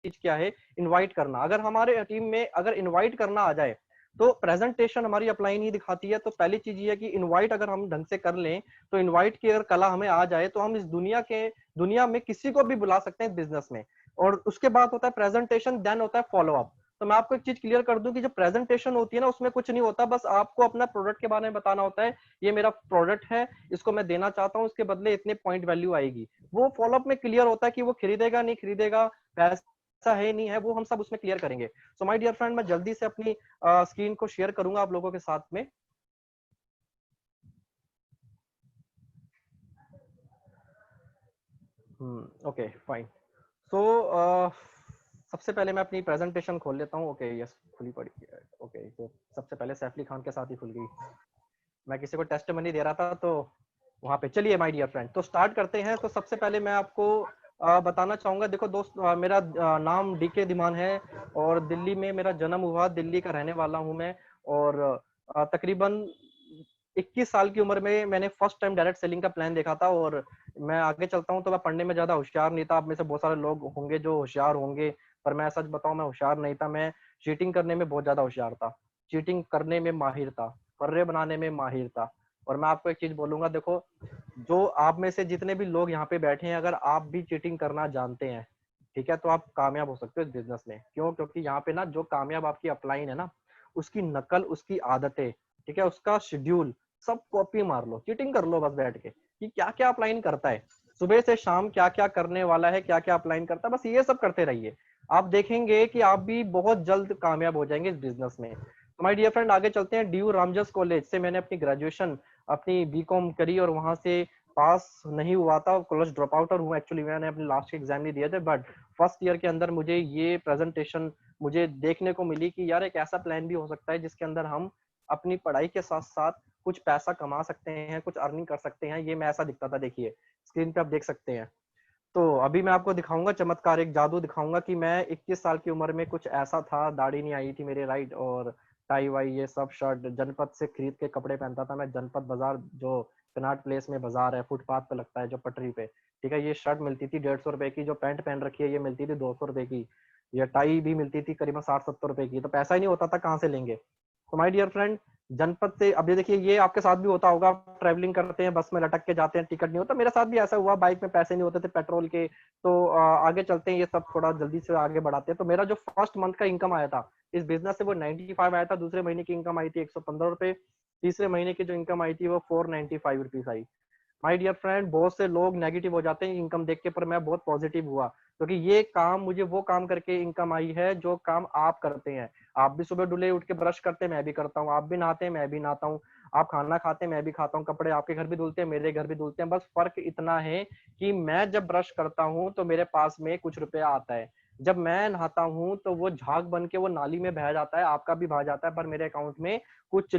चीज क्या है, इनवाइट करना। अगर हमारे टीम में अगर इनवाइट करना आ जाए तो प्रेजेंटेशन हमारी अप्लाई नहीं दिखाती है। तो पहली चीज ये है कि इनवाइट अगर हम ढंग से कर लें, तो इनवाइट की अगर कला हमें आ जाए तो हम इस दुनिया में किसी को भी बुला सकते हैं बिजनेस में। और उसके बाद होता है प्रेजेंटेशन, देन होता है फॉलो अप। तो मैं आपको एक चीज क्लियर कर दूं कि जो प्रेजेंटेशन होती है ना, उसमें कुछ नहीं होता, बस आपको अपना प्रोडक्ट के बारे में बताना होता है, ये मेरा प्रोडक्ट है, इसको मैं देना चाहता हूँ, इसके बदले इतने पॉइंट वैल्यू आएगी। वो फॉलोअप में क्लियर होता है कि वो खरीदेगा नहीं खरीदेगा, पैसा है नहीं है, वो हम सब उसमें क्लियर करेंगे। सो माय डियर फ्रेंड, मैं जल्दी से अपनी स्क्रीन को शेयर करूंगा आप लोगों के साथ में। Okay fine. सो सबसे पहले मैं अपनी प्रेजेंटेशन खोल लेता हूँ। ओके यस, खुली पड़ी है। ओके, तो सबसे पहले सैफ अली खान के साथ ही खुल गई। मैं किसी को टेस्ट मनी दे रहा था तो वहां पे। चलिए माय डियर फ्रेंड, तो स्टार्ट करते हैं। तो सबसे पहले मैं आपको बताना चाहूंगा, देखो दोस्त, मेरा नाम डीके धीमान है और दिल्ली में मेरा जन्म हुआ, दिल्ली का रहने वाला हूं मैं। और तकरीबन 21 साल की उम्र में मैंने फर्स्ट टाइम डायरेक्ट सेलिंग का प्लान देखा था। और मैं आगे चलता हूँ तो मैं पढ़ने में ज्यादा होशियार नहीं था। आप में से बहुत सारे लोग होंगे जो होशियार होंगे, पर मैं सच बताऊं, मैं होशियार नहीं था। मैं चीटिंग करने में बहुत ज्यादा होशियार था, चीटिंग करने में माहिर था, फर्रे बनाने में माहिर था। और मैं आपको एक चीज बोलूंगा, देखो, जो आप में से जितने भी लोग यहाँ पे बैठे हैं, अगर आप भी चीटिंग करना जानते हैं, ठीक है, तो आप कामयाब हो सकते हो इस बिजनेस में। क्यों? क्योंकि यहाँ पे ना जो कामयाब आपकी अपलाइन है ना, उसकी नकल, उसकी आदतें, ठीक है, उसका शेड्यूल, सब कॉपी मार लो, चीटिंग कर लो बस बैठ के, कि क्या क्या अपलाइन करता है, सुबह से शाम क्या क्या करने वाला है, क्या क्या अपलाइन करता है, बस ये सब करते रहिए। आप देखेंगे कि आप भी बहुत जल्द कामयाब हो जाएंगे इस बिजनेस में। तो माय डियर फ्रेंड, आगे चलते हैं। ड्यू रामजस कॉलेज से मैंने अपनी ग्रेजुएशन, अपनी बीकॉम करी और वहां से पास नहीं हुआ था, कॉलेज ड्रॉप आउटर हूँ एक्चुअली। मैंने अपने लास्ट के एग्जाम नहीं दिए थे, बट फर्स्ट ईयर के अंदर मुझे ये प्रेजेंटेशन मुझे देखने को मिली कि यार एक ऐसा प्लान भी हो सकता है जिसके अंदर हम अपनी पढ़ाई के साथ साथ कुछ पैसा कमा सकते हैं, कुछ अर्निंग कर सकते हैं। ये मैं ऐसा दिखता था, देखिए स्क्रीन पे आप देख सकते हैं। तो अभी मैं आपको दिखाऊंगा चमत्कार, एक जादू दिखाऊंगा कि मैं 21 साल की उम्र में कुछ ऐसा था, दाढ़ी नहीं आई थी मेरे, राइट, और टाई वाई ये सब, शर्ट जनपद से खरीद के कपड़े पहनता था मैं। जनपद बाजार, जो कनाट प्लेस में बाजार है, फुटपाथ पे लगता है जो पटरी पे, ठीक है, ये शर्ट मिलती थी 150 रुपए की, जो पैंट पहन रखी है ये मिलती थी 200 रुपए की, ये टाई भी मिलती थी करीबन 60-70 रुपए की। तो पैसा ही नहीं होता था, कहाँ से लेंगे। तो माय डियर फ्रेंड, जनपद से, अब ये देखिए, ये आपके साथ भी होता होगा, ट्रैवलिंग करते हैं, बस में लटक के जाते हैं, टिकट नहीं होता। मेरे साथ भी ऐसा हुआ, बाइक में पैसे नहीं होते थे पेट्रोल के। तो आगे चलते हैं, ये सब थोड़ा जल्दी से आगे बढ़ाते हैं। तो मेरा जो फर्स्ट मंथ का इनकम आया था इस बिजनेस से, वो 95 आया था। दूसरे महीने की इनकम आई थी 115 रुपए। तीसरे महीने की जो इनकम आई थी वो 495 रुपीज आई। माय डियर फ्रेंड, बहुत से लोग नेगेटिव हो जाते हैं इनकम देख के, पर मैं बहुत पॉजिटिव हुआ, क्योंकि ये काम, मुझे वो काम करके इनकम आई है जो काम आप करते हैं। आप भी सुबह डुले उठ के ब्रश करते हैं, मैं भी करता हूँ। आप भी नहाते हैं, मैं भी नहाता हूँ। आप खाना खाते हैं, मैं भी खाता हूँ। कपड़े आपके घर भी धुलते हैं, मेरे घर भी धुलते हैं। बस फर्क इतना है कि मैं जब ब्रश करता हूँ तो मेरे पास में कुछ रुपया आता है, जब मैं नहाता हूँ तो वो झाग बन के वो नाली में बह जाता है, आपका भी बह जाता है, पर मेरे अकाउंट में कुछ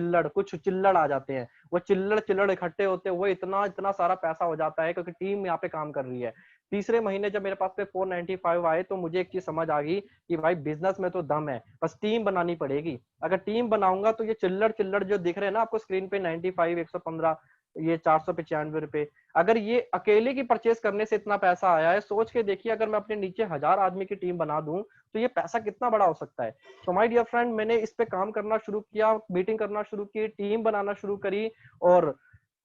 चिल्लड़ आ जाते हैं। वो चिल्लड़ चिल्लड़ इकट्ठे होते हैं, वो इतना इतना सारा पैसा हो जाता है, क्योंकि टीम यहाँ पे काम कर रही है। तीसरे महीने जब मेरे पास पे 495 आए, तो मुझे एक चीज समझ आ गई कि भाई बिजनेस में तो दम है, बस टीम बनानी पड़ेगी। अगर टीम बनाऊंगा तो ये चिल्लड़ चिल्लड़ जो दिख रहे हैं ना आपको स्क्रीन पे, 95, 115, ये 495 रुपए, अगर ये अकेले की परचेस करने से इतना पैसा आया है, सोच के देखिए अगर मैं अपने नीचे 1000 आदमी की टीम बना दूं तो ये पैसा कितना बड़ा हो सकता है। तो माय डियर फ्रेंड, मैंने इस पे काम करना शुरू किया, मीटिंग करना शुरू की, टीम बनाना शुरू करी। और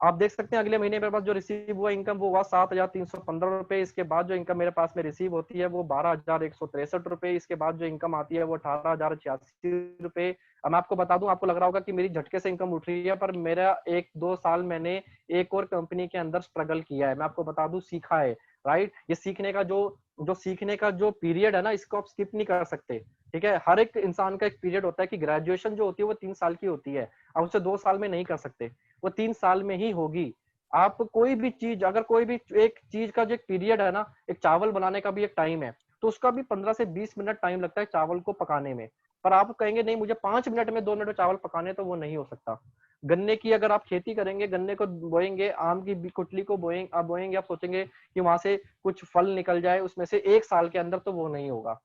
आप देख सकते हैं अगले महीने मेरे पास जो रिसीव हुआ इनकम, वो हुआ 7,315 रुपए। इसके बाद जो इनकम मेरे पास में रिसीव होती है वो 12,163 रुपए। इसके बाद जो इनकम आती है वो 18,086 रुपए। अब मैं आपको बता दूं, आपको लग रहा होगा कि मेरी झटके से इनकम उठ रही है, पर मेरा 1-2 साल मैंने एक और कंपनी के अंदर स्ट्रगल किया है। मैं आपको बता दूं, सीखा है, राइट। ये सीखने का जो पीरियड है ना, इसको आप स्किप नहीं कर सकते, ठीक है। हर एक इंसान का एक पीरियड होता है कि ग्रेजुएशन जो होती है वो 3 साल की होती है, आप उसे 2 साल में नहीं कर सकते, वो 3 साल में ही होगी। आप कोई भी चीज, अगर कोई भी एक चीज का जो एक पीरियड है ना, एक चावल बनाने का भी एक टाइम है, तो उसका भी 15 से 20 मिनट टाइम लगता है चावल को पकाने में। पर आप कहेंगे नहीं मुझे 5 मिनट में 2 मिनट में चावल पकाने, तो वो नहीं हो सकता। गन्ने की अगर आप खेती करेंगे, गन्ने को बोएंगे, आम की कुटली को बोएंगे, आप सोचेंगे कि वहां से कुछ फल निकल जाए उसमें से 1 साल के अंदर, तो वो नहीं होगा।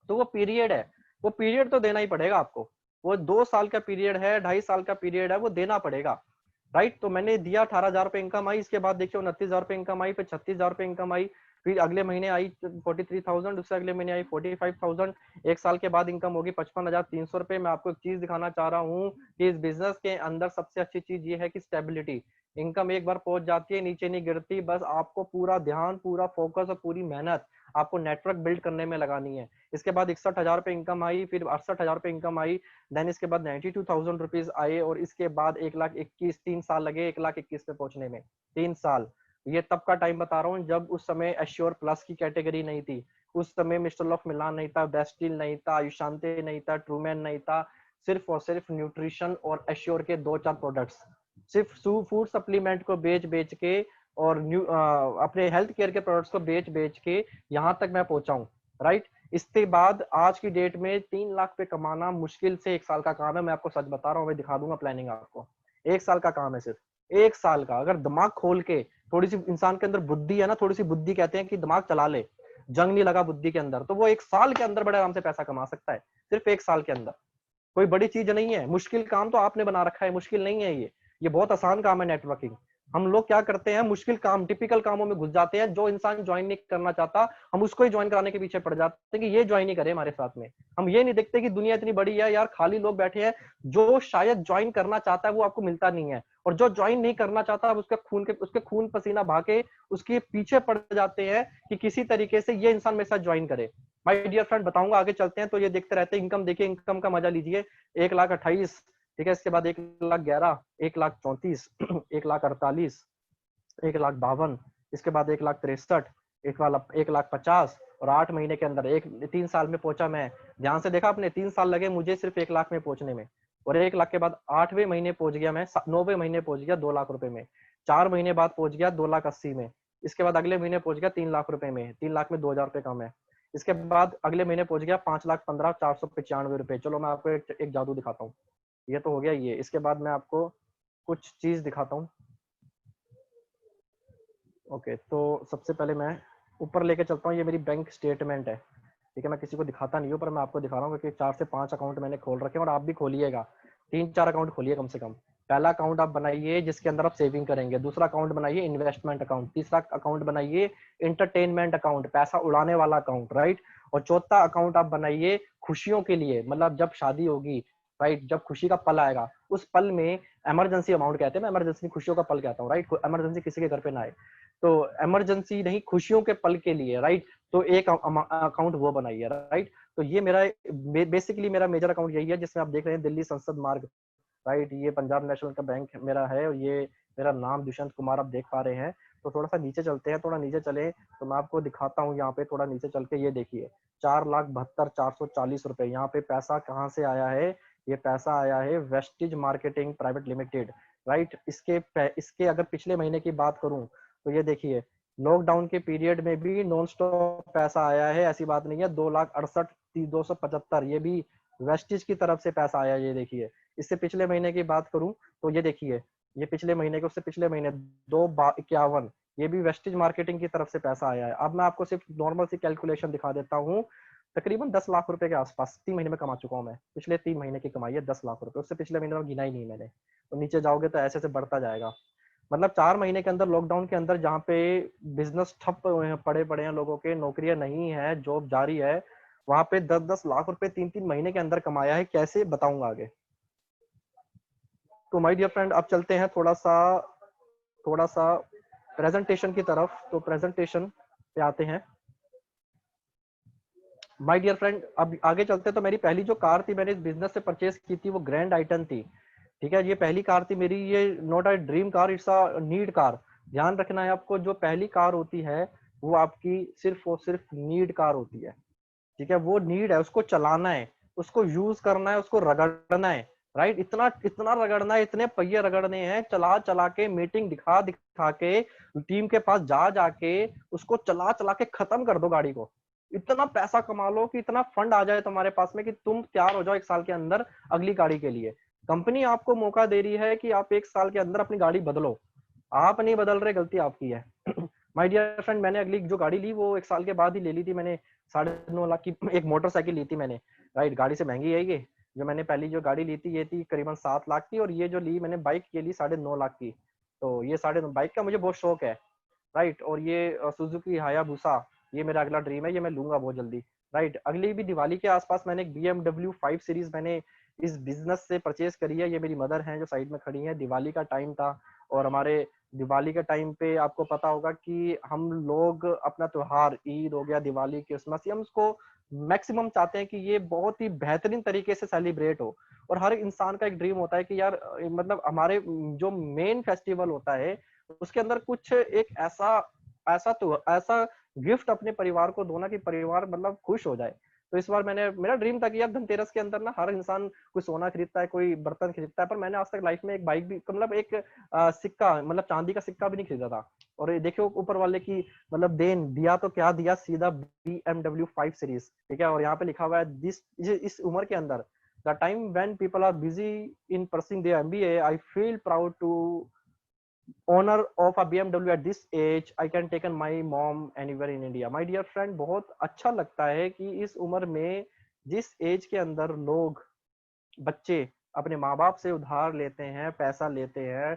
तो वो पीरियड है, वो पीरियड तो देना ही पड़ेगा आपको। वो 2 साल का पीरियड है, 2.5 साल का पीरियड है, वो देना पड़ेगा, राइट। तो मैंने दिया, 18,000 रुपए इनकम आई। इसके बाद देखिए 29,000 रुपए इनकम आई, फिर 36,000 रुपए इनकम आई। फिर अगले महीने आई 43,000, उससे अगले महीने आई 45,000, एक साल के बाद इनकम होगी 55,300 रुपए। मैं आपको एक चीज दिखाना चाह रहा हूँ कि इस बिजनेस के अंदर सबसे अच्छी चीज ये है कि स्टेबिलिटी। इनकम एक बार पहुंच जाती है, नीचे नहीं गिरती। बस आपको पूरा ध्यान, पूरा फोकस और पूरी मेहनत आपको नेटवर्क बिल्ड करने में लगानी है। इसके बाद 61,000 रुपए इनकम आई, फिर 68,000 रुपए इनकम आई, देन इसके बाद 92,000 रुपीज आए, और इसके बाद 1,21,000, 3 साल लगे 1,21,000 पे पहुंचने में, 3 साल। ये तब का टाइम बता रहा हूँ जब उस समय एश्योर प्लस की कैटेगरी नहीं थी। उस समय मिस्टर लॉफ मिलान नहीं था, बेस्टिल नहीं था, आयुषांते नहीं था, ट्रूमैन नहीं था। सिर्फ और सिर्फ न्यूट्रिशन और एश्योर के 2-4 प्रोडक्ट्स, सिर्फ फूड सप्लीमेंट को बेच बेच के और अपने हेल्थ केयर के प्रोडक्ट्स को बेच बेच के यहाँ तक मैं पहुंचा हूँ, राइट। इसके बाद आज की डेट में 3 लाख पे कमाना मुश्किल से 1 साल का काम है। मैं आपको सच बता रहा हूँ, मैं दिखा दूंगा प्लानिंग आपको। 1 साल का काम है, सिर्फ 1 साल का। अगर दिमाग खोल के, थोड़ी सी इंसान के अंदर बुद्धि है ना, थोड़ी सी बुद्धि, कहते हैं कि दिमाग चला ले, जंग नहीं लगा बुद्धि के अंदर, तो वो 1 साल के अंदर बड़े आराम से पैसा कमा सकता है, सिर्फ 1 साल के अंदर। कोई बड़ी चीज नहीं है, मुश्किल काम तो आपने बना रखा है, मुश्किल नहीं है ये बहुत आसान काम है नेटवर्किंग। हम लोग क्या करते हैं, मुश्किल काम, टिपिकल कामों में घुस जाते हैं। जो इंसान ज्वाइन नहीं करना चाहता, हम उसको ही ज्वाइन कराने के पीछे पड़ जाते हैं कि ये ज्वाइन नहीं करे हमारे साथ में। हम ये नहीं देखते कि दुनिया इतनी बड़ी है यार, खाली लोग बैठे हैं। जो शायद ज्वाइन करना चाहता है वो आपको मिलता नहीं है, और जो ज्वाइन नहीं करना चाहता, अब उसके खून पसीना बहा के उसके पीछे पड़ जाते हैं कि किसी तरीके से ये इंसान मेरे साथ ज्वाइन करे। माय डियर फ्रेंड, बताऊंगा, आगे चलते हैं तो ये देखते रहते हैं। इनकम देखिए, इनकम का मजा लीजिए। 1,28,000, ठीक है। इसके बाद 1,11,000, 1,34,000, 1,48,000, 1,52,000, इसके बाद 1,63,000, 1,50,000, और 8 महीने के अंदर 3 साल में पहुंचा मैं। ध्यान से देखा आपने, 3 साल लगे मुझे सिर्फ 1 लाख में पहुंचने में, और 1 लाख के बाद 8वें महीने पहुंच गया मैं, 9वें महीने पहुंच गया 2 लाख रुपए में, 4 महीने बाद पहुंच गया 2,80,000 में। इसके बाद अगले महीने पहुंच गया 3 लाख रुपए में, 3 लाख में 2,000 रुपए कम है। इसके बाद अगले महीने पहुंच गया 5,15,495 रुपए। चलो मैं आपको एक जादू दिखाता हूँ। ये तो हो गया ये। इसके बाद मैं आपको कुछ चीज दिखाता हूँ। ओके, तो सबसे पहले मैं ऊपर लेके चलता हूँ। ये मेरी बैंक स्टेटमेंट है, ठीक है। मैं किसी को दिखाता नहीं हूँ, पर मैं आपको दिखा रहा हूँ क्योंकि 4 से 5 अकाउंट मैंने खोल रखे हैं, और आप भी खोलिएगा। 3-4 अकाउंट खोलिए कम से कम। पहला अकाउंट आप बनाइए जिसके अंदर आप सेविंग करेंगे, दूसरा अकाउंट बनाइए इन्वेस्टमेंट अकाउंट, तीसरा अकाउंट बनाइए इंटरटेनमेंट अकाउंट, पैसा उड़ाने वाला अकाउंट, राइट। और चौथा अकाउंट आप बनाइए खुशियों के लिए, मतलब जब शादी होगी, राइट, जब खुशी का पल आएगा, उस पल में इमरजेंसी अमाउंट कहते हैं, मैं इमरजेंसी खुशियों का पल कहता हूँ, राइट। इमरजेंसी किसी के घर पे ना आए, तो इमरजेंसी नहीं, खुशियों के पल के लिए, राइट। तो एक अकाउंट वो बनाइए, राइट। तो ये मेरा बेसिकली मेरा मेजर अकाउंट यही है, जिसमें आप देख रहे हैं दिल्ली संसद मार्ग, राइट। ये पंजाब नेशनल का बैंक मेरा है, और ये मेरा नाम दुष्यंत कुमार आप देख पा रहे हैं। तो थोड़ा सा नीचे चलते हैं, थोड़ा नीचे चले तो मैं आपको दिखाता हूँ। यहाँ पे थोड़ा नीचे चल के ये देखिए, 4,72,440 रुपए। यहाँ पे पैसा कहाँ से आया है? ये पैसा आया है Vestige marketing private limited, right. इसके अगर पिछले महीने की बात करूं तो ये देखिए, लॉकडाउन के पीरियड में भी नॉन स्टॉप पैसा आया है, ऐसी बात नहीं है। 2,68,275, ये भी वेस्टिज की तरफ से पैसा आया है, ये देखिए। इससे पिछले महीने की बात करूं तो ये देखिए, ये पिछले महीने के, उससे पिछले महीने 2,51, ये भी वेस्टिज मार्केटिंग की तरफ से पैसा आया है। अब मैं आपको सिर्फ नॉर्मल सी कैलकुलेशन दिखा देता हूँ। तकरीबन 10 लाख रुपए के आसपास 3 महीने में कमा चुका हूँ मैं। पिछले 3 महीने की कमाई है 10 लाख रुपए, उससे पिछले महीने में गिना ही नहीं मैंने। तो नीचे जाओगे तो ऐसे ऐसे बढ़ता जाएगा। मतलब 4 महीने के अंदर, लॉकडाउन के अंदर, जहाँ पे बिजनेस ठप पड़े पड़े हैं लोगों के, नौकरियां नहीं है, जॉब जारी है, वहां पे 10-10 लाख रुपए 3-3 महीने के अंदर कमाया है। कैसे, बताऊंगा आगे। तो माय डियर फ्रेंड, अब चलते हैं थोड़ा सा प्रेजेंटेशन की तरफ। तो प्रेजेंटेशन पे आते हैं माय डियर फ्रेंड। अब आगे चलते हैं। तो मेरी पहली जो कार थी, मैंने इस बिजनेस से परचेज की थी, वो ग्रैंड आइटन थी, ठीक है। ये पहली कार थी मेरी। ये not a dream car, it's a need car. ध्यान रखना है आपको, जो पहली कार होती है वो आपकी सिर्फ और सिर्फ नीड कार होती है, ठीक है। वो नीड है, उसको चलाना है, उसको यूज करना है, उसको रगड़ना है, राइट। इतना इतना रगड़ना है, इतने पहिए रगड़ने हैं, चला चला के, मीटिंग दिखा दिखा के, टीम के पास जा जाके उसको चला चला के खत्म कर दो गाड़ी को। इतना पैसा कमा लो कि इतना फंड आ जाए तुम्हारे पास में कि तुम तैयार हो जाओ 1 साल के अंदर अगली गाड़ी के लिए। कंपनी आपको मौका दे रही है कि आप 1 साल के अंदर अपनी गाड़ी बदलो। आप नहीं बदल रहे, गलती आपकी है। माय डियर फ्रेंड, मैंने अगली जो गाड़ी ली वो 1 साल के बाद ही ले ली थी मैंने। 9.5 लाख की एक मोटरसाइकिल ली थी मैंने, राइट। गाड़ी से महंगी है ये। जो मैंने पहली जो गाड़ी ली थी ये थी करीबन 7 लाख की, और ये जो ली मैंने बाइक, ये ली 9.5 लाख की। तो ये 9.5 बाइक का मुझे बहुत शौक है। राइट। और ये सुजुकी हायाबुसा, ये मेरा अगला ड्रीम है, ये मैं लूंगा बहुत जल्दी। राइट। अगली भी दिवाली के आसपास मैंने एक BMW 5 सीरीज मैंने इस बिजनेस से परचेज करी है। ये मेरी मदर हैं जो साइड में खड़ी हैं। दिवाली का टाइम था और हमारे दिवाली के टाइम पे आपको पता होगा कि हम लोग अपना त्योहार, ईद हो गया, दिवाली, क्रिसमस, हम उसको मैक्सिमम चाहते हैं कि ये बहुत ही बेहतरीन तरीके से सेलिब्रेट हो। और हर इंसान का एक ड्रीम होता है कि यार मतलब हमारे जो मेन फेस्टिवल होता है उसके अंदर कुछ एक ऐसा ऐसा तो ऐसा गिफ्ट अपने परिवार को दो ना कि परिवार मतलब खुश हो जाए। तो इस बार मैंने, मेरा ड्रीम था कि यार धनतेरस के अंदर ना हर इंसान कोई सोना खरीदता है, कोई बर्तन खरीदता है, पर मैंने आज तक लाइफ में एक बाइक भी, मतलब एक सिक्का, मतलब चांदी का सिक्का भी नहीं खरीदा था। और ये देखो ऊपर वाले की मतलब देन, दिया तो क्या दिया, सीधा BMW 5 सीरीज, ठीक है। और यहाँ पे लिखा हुआ है दिस, इस उम्र के अंदर, the time when people are busy in pursuing their MBA, I feel proud to owner of a BMW at this age. I can take my mom anywhere in India. My dear friend, बहुत अच्छा लगता है कि इस उम्र में, जिस as के अंदर लोग, बच्चे अपने माँ बाप से उधार लेते हैं, पैसा लेते हैं,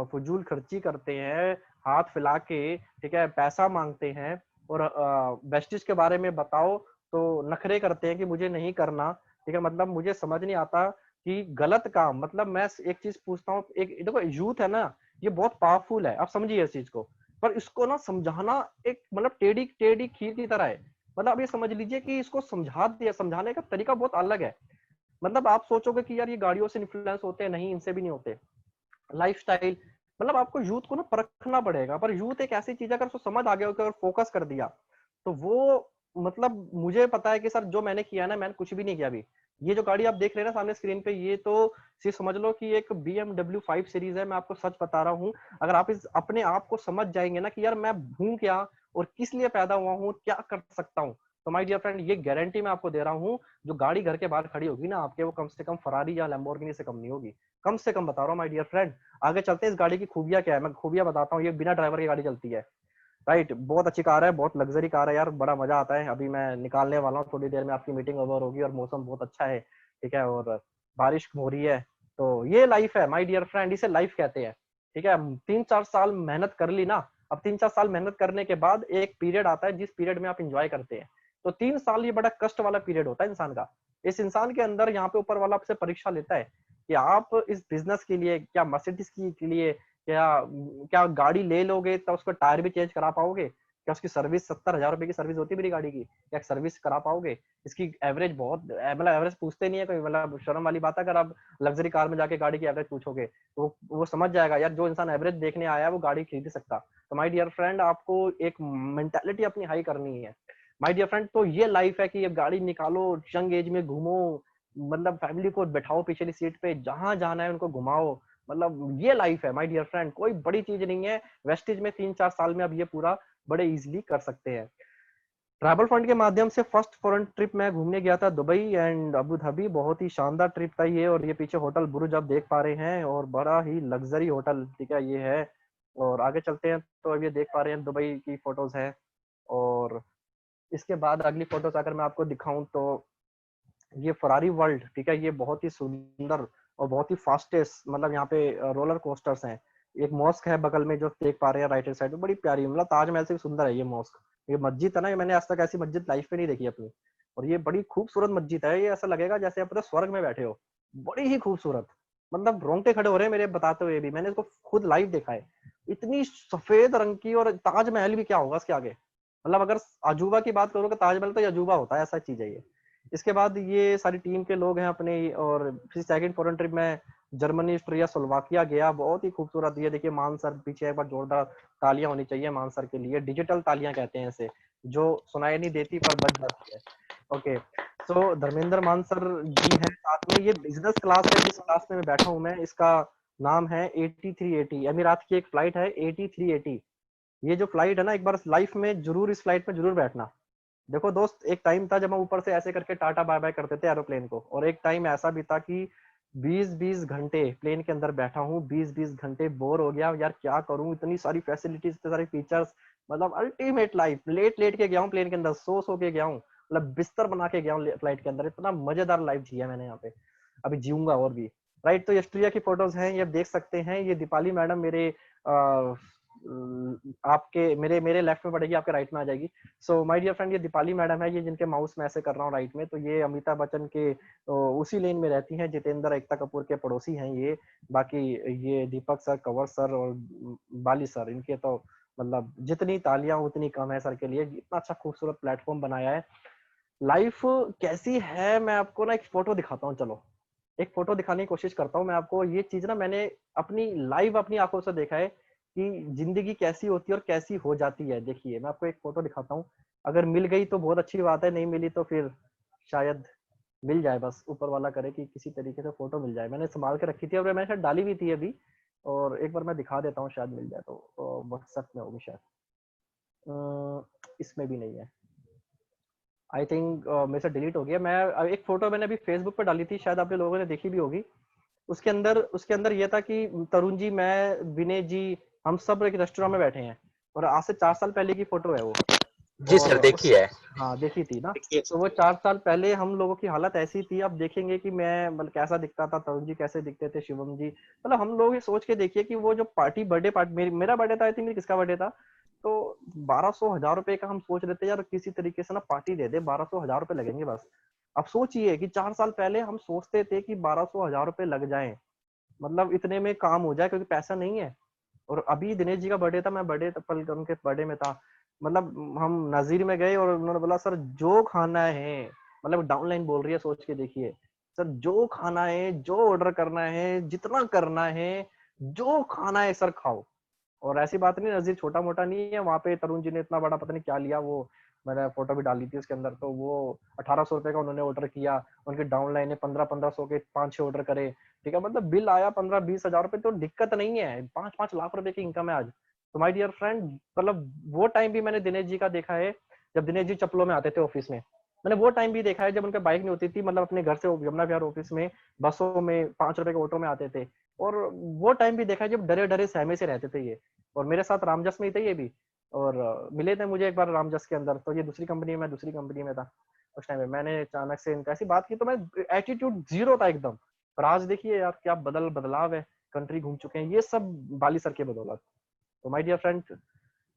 फजूल खर्ची करते हैं, हाथ फैला के, ठीक है, पैसा मांगते हैं, और वेस्टिज के बारे में बताओ तो नखरे करते हैं कि मुझे नहीं करना, ठीक है। मतलब मुझे समझ नहीं आता कि गलत काम, मतलब मैं एक चीज पूछता हूँ, एक देखो यूथ है ना, ये बहुत पावरफुल है, आप समझिए इस चीज को, पर इसको ना समझाना एक मतलब टेढ़ी टेढ़ी खीर की तरह है। मतलब आप ये समझ लीजिए कि इसको समझा दिया, समझाने का तरीका बहुत अलग है। मतलब आप सोचोगे कि यार ये गाड़ियों से इन्फ्लुएंस होते हैं, नहीं, इनसे भी नहीं होते। लाइफस्टाइल, मतलब आपको यूथ को ना परखना पड़ेगा, पर यूथ एक ऐसी चीज है, अगर उसको समझ आ गया, अगर फोकस कर दिया तो वो, मतलब मुझे पता है कि सर जो मैंने किया ना, मैंने कुछ भी नहीं किया अभी। ये जो गाड़ी आप देख रहे हैं ना सामने स्क्रीन पे, ये तो सिर्फ समझ लो कि एक BMW 5 सीरीज है। मैं आपको सच बता रहा हूँ, अगर आप इस अपने आप को समझ जाएंगे ना कि यार मैं हूँ क्या और किस लिए पैदा हुआ हूँ, क्या कर सकता हूँ, तो माय डियर फ्रेंड, ये गारंटी मैं आपको दे रहा हूँ, जो गाड़ी घर के बाहर खड़ी होगी ना आपके, वो कम से कम फरारी या लैम्बोर्गिनी से कम नहीं होगी। कम से कम बता रहा हूँ माय डियर फ्रेंड। आगे चलते हैं, इस गाड़ी की खूबियां क्या है, मैं खूबियां बताता हूँ। ये बिना ड्राइवर की गाड़ी चलती है। राइट। बहुत अच्छी कार है, बहुत लग्जरी कार है यार, बड़ा मजा आता है। अभी मैं निकालने वाला हूँ, थोड़ी देर में आपकी मीटिंग ओवर होगी और मौसम बहुत अच्छा है, ठीक है, और बारिश हो रही है। तो ये लाइफ है माय डियर फ्रेंड, इसे लाइफ कहते हैं, ठीक है। 3-4 साल मेहनत कर ली ना, अब 3-4 साल मेहनत करने के बाद एक पीरियड आता है जिस पीरियड में आप इंजॉय करते हैं। तो 3 साल ये बड़ा कष्ट वाला पीरियड होता है इंसान का। इस इंसान के अंदर यहाँ पे ऊपर वाला आपसे परीक्षा लेता है कि आप इस बिजनेस के लिए, क्या मर्सिडीज के लिए, क्या क्या गाड़ी ले लोगे तो उसको टायर भी चेंज करा पाओगे, क्या उसकी सर्विस 70,000 रुपए की सर्विस होती है मेरी गाड़ी की, क्या सर्विस करा पाओगे, इसकी एवरेज बहुत, मतलब एवरेज पूछते नहीं है कोई, मतलब शर्म वाली बात है अगर आप लग्जरी कार में जाके गाड़ी की एवरेज पूछोगे तो वो समझ जाएगा यार, जो इंसान एवरेज देखने आया है वो गाड़ी खरीद सकता। तो माय डियर फ्रेंड, आपको एक मेंटालिटी अपनी हाई करनी है माय डियर फ्रेंड। तो ये लाइफ है कि ये गाड़ी निकालो, यंग एज में घूमो, मतलब फैमिली को बैठाओ पिछली सीट पे, जहां जाना है उनको घुमाओ, मतलब ये लाइफ है माय डियर फ्रेंड, कोई बड़ी चीज नहीं है। वेस्टेज में 3-4 साल में अब ये पूरा बड़े इजीली कर सकते हैं। ट्रैवल फंड के माध्यम से फर्स्ट फॉरेन ट्रिप मैं घूमने गया था दुबई एंड अबू धाबी, बहुत ही शानदार ट्रिप था ये। और ये पीछे होटल बुर्ज आप देख पा रहे हैं, और बड़ा ही लग्जरी होटल, ठीक है, ये है। और आगे चलते हैं तो अब ये देख पा रहे हैं दुबई की फोटोज है। और इसके बाद अगली फोटोज अगर मैं आपको दिखाऊं तो ये फरारी वर्ल्ड, ठीक है, ये बहुत ही सुंदर और बहुत ही फास्टेस्ट, मतलब यहाँ पे रोलर कोस्टर्स हैं। एक मॉस्क है बगल में जो देख पा रहे हैं राइट साइड में, बड़ी प्यारी, मतलब ताजमहल से भी सुंदर है ये मॉस्क। ये मस्जिद है ना, ये मैंने आज तक ऐसी मस्जिद लाइफ में नहीं देखी अपनी। और ये बड़ी खूबसूरत मस्जिद है, ये ऐसा लगेगा जैसे आप पूरे स्वर्ग में बैठे हो, बड़ी ही खूबसूरत। मतलब रोंगटे खड़े हो रहे हैं मेरे बताते हुए भी, मैंने इसको खुद लाइव देखा है। इतनी सफेद रंग की, और ताजमहल भी क्या होगा इसके आगे, मतलब अगर अजूबा की बात करो तो ताजमहल तो अजूबा होता है, ऐसा चीज है ये। इसके बाद ये सारी टीम के लोग हैं अपने, और फिर सेकंड फॉरेन ट्रिप में जर्मनी, ऑस्ट्रिया, स्लोवाकिया गया, बहुत ही खूबसूरत। ये देखिए मान सर पीछे, एक बार जोरदार तालियां होनी चाहिए मान सर के लिए, डिजिटल तालियां कहते हैं इसे, जो सुनाई नहीं देती पर बज जाती है। ओके। तो धर्मेंद्र मान सर जी हैं साथ में। ये बिजनेस क्लास है जिस क्लास में मैं बैठा हूँ मैं, इसका नाम है 8380, अमीरात की एक फ्लाइट है 8380। ये जो फ्लाइट है ना, एक बार लाइफ में जरूर इस फ्लाइट में जरूर बैठना। देखो दोस्त, एक टाइम था जब हम ऊपर से ऐसे करके टाटा बाय बाय करते थे एरोप्लेन को, और एक टाइम ऐसा भी था कि 20-20 घंटे प्लेन के अंदर बैठा हूँ, 20-20 घंटे बोर हो गया यार, क्या करूँ, इतनी सारी फैसिलिटीज, इतने सारे फीचर्स, मतलब अल्टीमेट लाइफ। लेट लेट के गया हूँ प्लेन के अंदर, सो के गया हूँ, मतलब बिस्तर बना के गया हूँ फ्लाइट के अंदर, इतना मजेदार लाइफ जिया मैंने यहाँ पे, अभी जीऊंगा और भी। राइट। तो ऑस्ट्रिया की फोटोज हैं, ये देख सकते हैं, ये दीपाली मैडम मेरे आपके मेरे मेरे लेफ्ट में पड़ेगी, आपके राइट में आ जाएगी। सो माय डियर फ्रेंड, ये दीपाली मैडम है, ये जिनके माउस में ऐसे कर रहा हूँ राइट में, तो ये अमिताभ बच्चन के उसी लेन में रहती हैं, जितेंद्र एकता कपूर के पड़ोसी हैं ये। बाकी ये दीपक सर, कंवर सर और बाली सर, इनके तो मतलब जितनी तालियां उतनी कम है सर के लिए, इतना अच्छा खूबसूरत प्लेटफॉर्म बनाया है। लाइफ कैसी है, मैं आपको ना एक फोटो दिखाता हूँ, चलो एक फोटो दिखाने की कोशिश करता हूँ मैं आपको। ये चीज ना मैंने अपनी लाइव अपनी आंखों से देखा है कि जिंदगी कैसी होती है और कैसी हो जाती है। देखिए मैं आपको एक फोटो दिखाता हूँ, अगर मिल गई तो बहुत अच्छी बात है, नहीं मिली तो फिर शायद मिल जाए, बस ऊपर वाला करे कि किसी तरीके से फोटो मिल जाए। मैंने संभाल के रखी थी और मैंने शायद डाली भी थी अभी, और एक बार मैं दिखा देता हूँ, शायद मिल जाए। तो व्हाट्सएप में होगी शायद, इसमें भी नहीं है आई थिंक, मेरे से डिलीट हो गया। मैं एक फोटो मैंने अभी फेसबुक पे डाली थी, शायद आपने लोगों ने देखी भी होगी। उसके अंदर ये था कि तरुण जी, मैं, विनय जी, हम सब एक रेस्टोरेंट में बैठे हैं, और आज से 4 साल पहले की फोटो है वो। जी और सर, देखी है। हाँ देखी थी ना। तो वो 4 साल पहले हम लोगों की हालत ऐसी थी, आप देखेंगे कि मैं मतलब कैसा दिखता था, तरुण जी कैसे दिखते थे, शिवम जी, मतलब हम लोग ये सोच के देखिए कि वो जो पार्टी, बर्थडे पार्टी, मेरा बर्थडे था आई थिंक, किसका बर्थडे था, तो 1200 हजार रुपए का हम सोच रहे थे यार, किसी तरीके से ना पार्टी दे दे, 1200 हजार रुपए लगेंगे बस। अब सोचिए कि 4 साल पहले हम सोचते थे कि 1200 हजार रुपए लग जाए, मतलब इतने में काम हो जाए, क्योंकि पैसा नहीं है। और अभी दिनेश जी का बर्थडे था, मैं बर्थडे पल उनके बर्थडे में था, मतलब हम नजीर में गए और उन्होंने बोला सर जो खाना है, मतलब डाउनलाइन बोल रही है, सोच के देखिए, सर जो खाना है, जो ऑर्डर करना है, जितना करना है, जो खाना है सर खाओ। और ऐसी बात नहीं, नजीर छोटा मोटा नहीं है, वहां पे तरुण जी ने इतना बड़ा पता नहीं क्या लिया, वो मैंने फोटो भी डाली थी उसके अंदर, तो वो 1800 रुपए का उन्होंने ऑर्डर किया, उनकी डाउन लाइन है 1500 के 5-6 ऑर्डर करे, ठीक है, मतलब बिल आया 15-20 हजार रुपए, तो दिक्कत नहीं है, 5-5 लाख रुपए की इनकम है आज। तो माय डियर फ्रेंड, मतलब वो टाइम भी मैंने दिनेश जी का देखा है, जब दिनेश जी चप्पलों में आते थे ऑफिस में। मैंने वो टाइम भी देखा है जब उनके बाइक नहीं होती थी, मतलब अपने घर से यमुना विहार ऑफिस में बसों में 5 रुपए के ऑटो में आते थे। और वो टाइम भी देखा है जब डरे डरे सहमे से रहते थे ये। और मेरे साथ रामजस में ही थे ये भी, और मिले थे मुझे एक बार रामजस के अंदर, तो ये दूसरी कंपनी में, मैं दूसरी कंपनी में था उस टाइम में। मैंने अचानक से इनका ऐसी बात की, तो मैं एटीट्यूड जीरो था एकदम, पर आज देखिए यार क्या बदलाव है, कंट्री घूम चुके हैं, ये सब बाली सर के बदौलत। तो माय डियर फ्रेंड,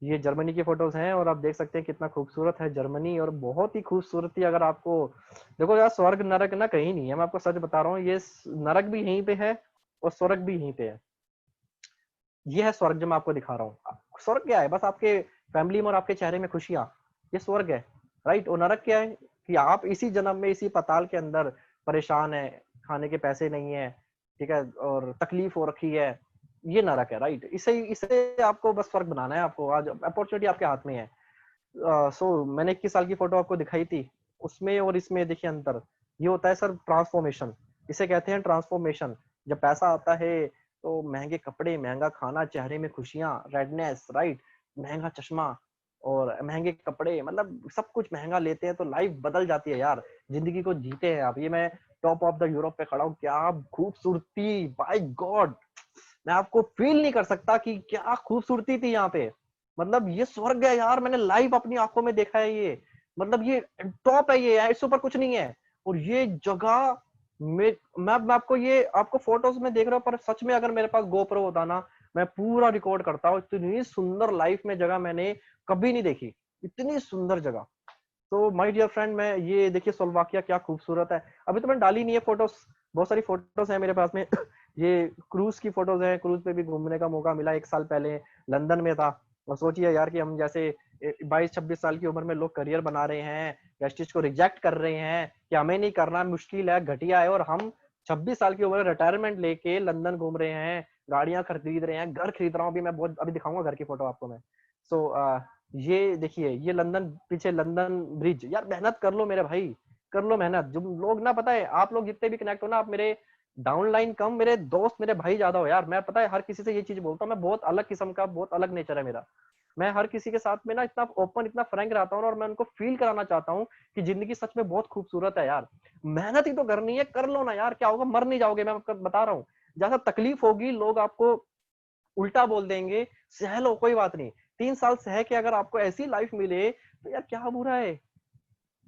ये जर्मनी की फोटोज हैं, और आप देख सकते हैं कितना खूबसूरत है जर्मनी, और बहुत ही खूबसूरती, अगर आपको देखो यार, स्वर्ग नरक ना कहीं नहीं है, मैं आपको सच बता रहा हूँ, ये नरक भी यहीं पे है और स्वर्ग भी यहीं पे है। ये है स्वर्ग जो मैं आपको दिखा रहा हूँ। स्वर्ग क्या है, बस आपके फैमिली में और आपके चेहरे में खुशियां, ये स्वर्ग है, राइट। और नरक क्या है कि आप इसी जन्म में इसी पताल के अंदर परेशान है, खाने के पैसे नहीं है, ठीक है, और तकलीफ हो रखी है, ये नरक है, राइट। इसे इसे आपको बस स्वर्ग बनाना है, आपको आज अपॉर्चुनिटी आपके हाथ में है। सो मैंने 21 साल की फोटो आपको दिखाई थी, उसमें और इसमें देखिए अंतर, ये होता है सर ट्रांसफॉर्मेशन, इसे कहते हैं ट्रांसफॉर्मेशन। जब पैसा आता है तो महंगे कपड़े, महंगा खाना, चेहरे में खुशियां, रेडनेस, राइट, महंगा चश्मा और महंगे कपड़े, मतलब सब कुछ महंगा लेते हैं तो लाइफ बदल जाती है यार, जिंदगी को जीते हैं आप। ये मैं टॉप ऑफ द यूरोप पे खड़ा हूँ, क्या खूबसूरती, बाय गॉड, मैं आपको फील नहीं कर सकता कि क्या खूबसूरती थी यहाँ पे, मतलब ये स्वर्ग है यार, मैंने लाइव अपनी आंखों में देखा है ये, मतलब ये टॉप है, ये इससे ऊपर कुछ नहीं है। और ये जगह में मैं आपको ये आपको फोटोज में देख रहा हूँ, पर सच में अगर मेरे पास गोप्रो होता ना, मैं पूरा रिकॉर्ड करता हूँ, इतनी सुंदर लाइफ में जगह मैंने कभी नहीं देखी, इतनी सुंदर जगह। तो माय डियर फ्रेंड, मैं ये देखिए स्लोवाकिया क्या खूबसूरत है, अभी तो मैंने डाली नहीं है फोटोज, बहुत सारी फोटोज है मेरे पास में ये क्रूज की फोटोज है, क्रूज पे भी घूमने का मौका मिला 1 साल पहले, लंदन में था। और सोचिए यार कि हम जैसे 22-26 साल की उम्र में लोग करियर बना रहे हैं, वेस्टिज को रिजेक्ट कर रहे हैं कि हमें नहीं करना, मुश्किल है, घटिया है, और हम 26 साल की उम्र में रिटायरमेंट लेके लंदन घूम रहे हैं, गाड़ियां खरीद रहे हैं, घर खरीद रहा हूँ, अभी मैं बहुत अभी दिखाऊंगा घर की फोटो आपको मैं। सो ये देखिए, ये लंदन, पीछे लंदन ब्रिज, यार मेहनत कर लो मेरे भाई, कर लो मेहनत। जो लोग ना, पता है आप लोग जितने भी कनेक्ट हो ना, आप मेरे डाउनलाइन कम, मेरे दोस्त, मेरे भाई ज्यादा हो यार। मैं पता है हर किसी से ये चीज बोलता हूँ, मैं बहुत अलग किस्म का, बहुत अलग नेचर है मेरा, मैं हर किसी के साथ में ना इतना ओपन, इतना फ्रैंक रहता हूँ, और मैं उनको फील कराना चाहता हूँ कि जिंदगी सच में बहुत खूबसूरत है यार, मेहनत ही तो करनी है, कर लो ना यार, क्या होगा, मर नहीं जाओगे, मैं आपको बता रहा हूँ। जैसा तकलीफ होगी लोग आपको उल्टा बोल देंगे, सह लो कोई बात नहीं, 3 साल सह के अगर आपको ऐसी लाइफ मिले तो यार क्या बुरा है।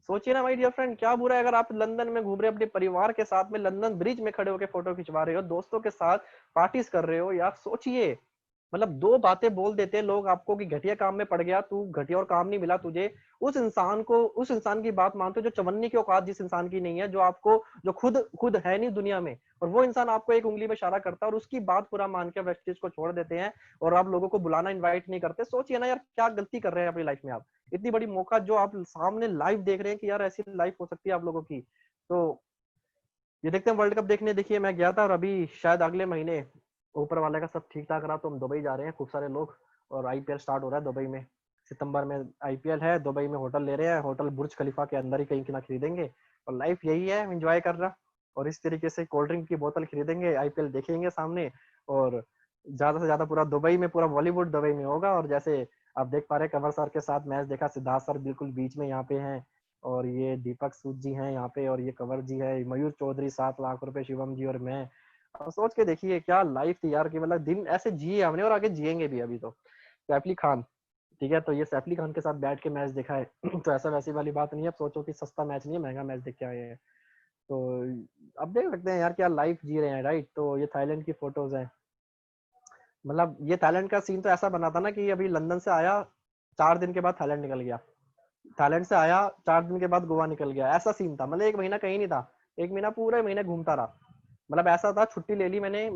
सोचिए ना माय डियर फ्रेंड, क्या बुरा है अगर आप लंदन में घूम रहे हो अपने परिवार के साथ में, लंदन ब्रिज में खड़े होकर फोटो खिंचवा रहे हो, दोस्तों के साथ पार्टीज कर रहे हो, यार सोचिए, मतलब दो बातें बोल देते हैं लोग आपको कि घटिया काम में पड़ गया तू, घटिया और काम नहीं मिला तुझे, उस इंसान को, उस इंसान की बात मानते हो जो चवन्ने की औकात जिस इंसान की नहीं है, जो आपको, जो खुद खुद है नहीं दुनिया में, और वो इंसान आपको एक उंगली में इशारा करता है और उसकी बात पूरा मान के वेस्टेज को छोड़ देते हैं और आप लोगों को बुलाना इन्वाइट नहीं करते। सोचिए ना यार, क्या गलती कर रहे हैं अपनी लाइफ में आप। इतनी बड़ी मौका जो आप सामने लाइव देख रहे हैं कि यार ऐसी लाइफ हो सकती है आप लोगों की। तो ये देखते हैं वर्ल्ड कप देखने। देखिए मैं गया था और अभी शायद अगले महीने ऊपर वाले का सब ठीक ठाक रहा तो हम दुबई जा रहे हैं खूब सारे लोग, और आईपीएल स्टार्ट हो रहा है दुबई में। सितंबर में आईपीएल है, दुबई में होटल ले रहे हैं, होटल बुर्ज खलीफा के अंदर ही कहीं की ना खरीदेंगे, और लाइफ यही है एंजॉय कर रहा। और इस तरीके से कोल्ड ड्रिंक की बोतल खरीदेंगे, आईपीएल देखेंगे सामने, और ज्यादा से ज्यादा पूरा दुबई में, पूरा बॉलीवुड दुबई में होगा। और जैसे आप देख पा रहे हैं कंवर सर के साथ मैच देखा, सिद्धार्थ सर बिल्कुल बीच में यहाँ पे हैं, और ये दीपक सूद जी हैं यहाँ पे, और ये कंवर जी है, मयूर चौधरी 7 लाख रुपए, शिवम जी और मैं। अब सोच के देखिए क्या लाइफ थी यार, कि मतलब दिन ऐसे जिए हमने और आगे जिएंगे भी अभी तो। सैफ अली खान, ठीक है, तो ये सैफ अली खान के साथ बैठ के मैच देखा है तो ऐसा वैसी वाली बात नहीं है। अब सोचो कि सस्ता मैच नहीं है, महंगा मैच देख के आए हैं। तो अब देख सकते हैं यार क्या लाइफ जी रहे हैं, राइट। तो ये थाईलैंड की फोटोज हैं। मतलब ये थाईलैंड का सीन तो ऐसा बना था ना कि अभी लंदन से आया, 4 दिन के बाद थाईलैंड निकल गया, थाईलैंड से आया 4 दिन के बाद गोवा निकल गया, ऐसा सीन था। मतलब 1 महीना कहीं नहीं था, 1 महीना पूरे महीने घूमता रहा। मतलब ऐसा था, छुट्टी ले ली मैंने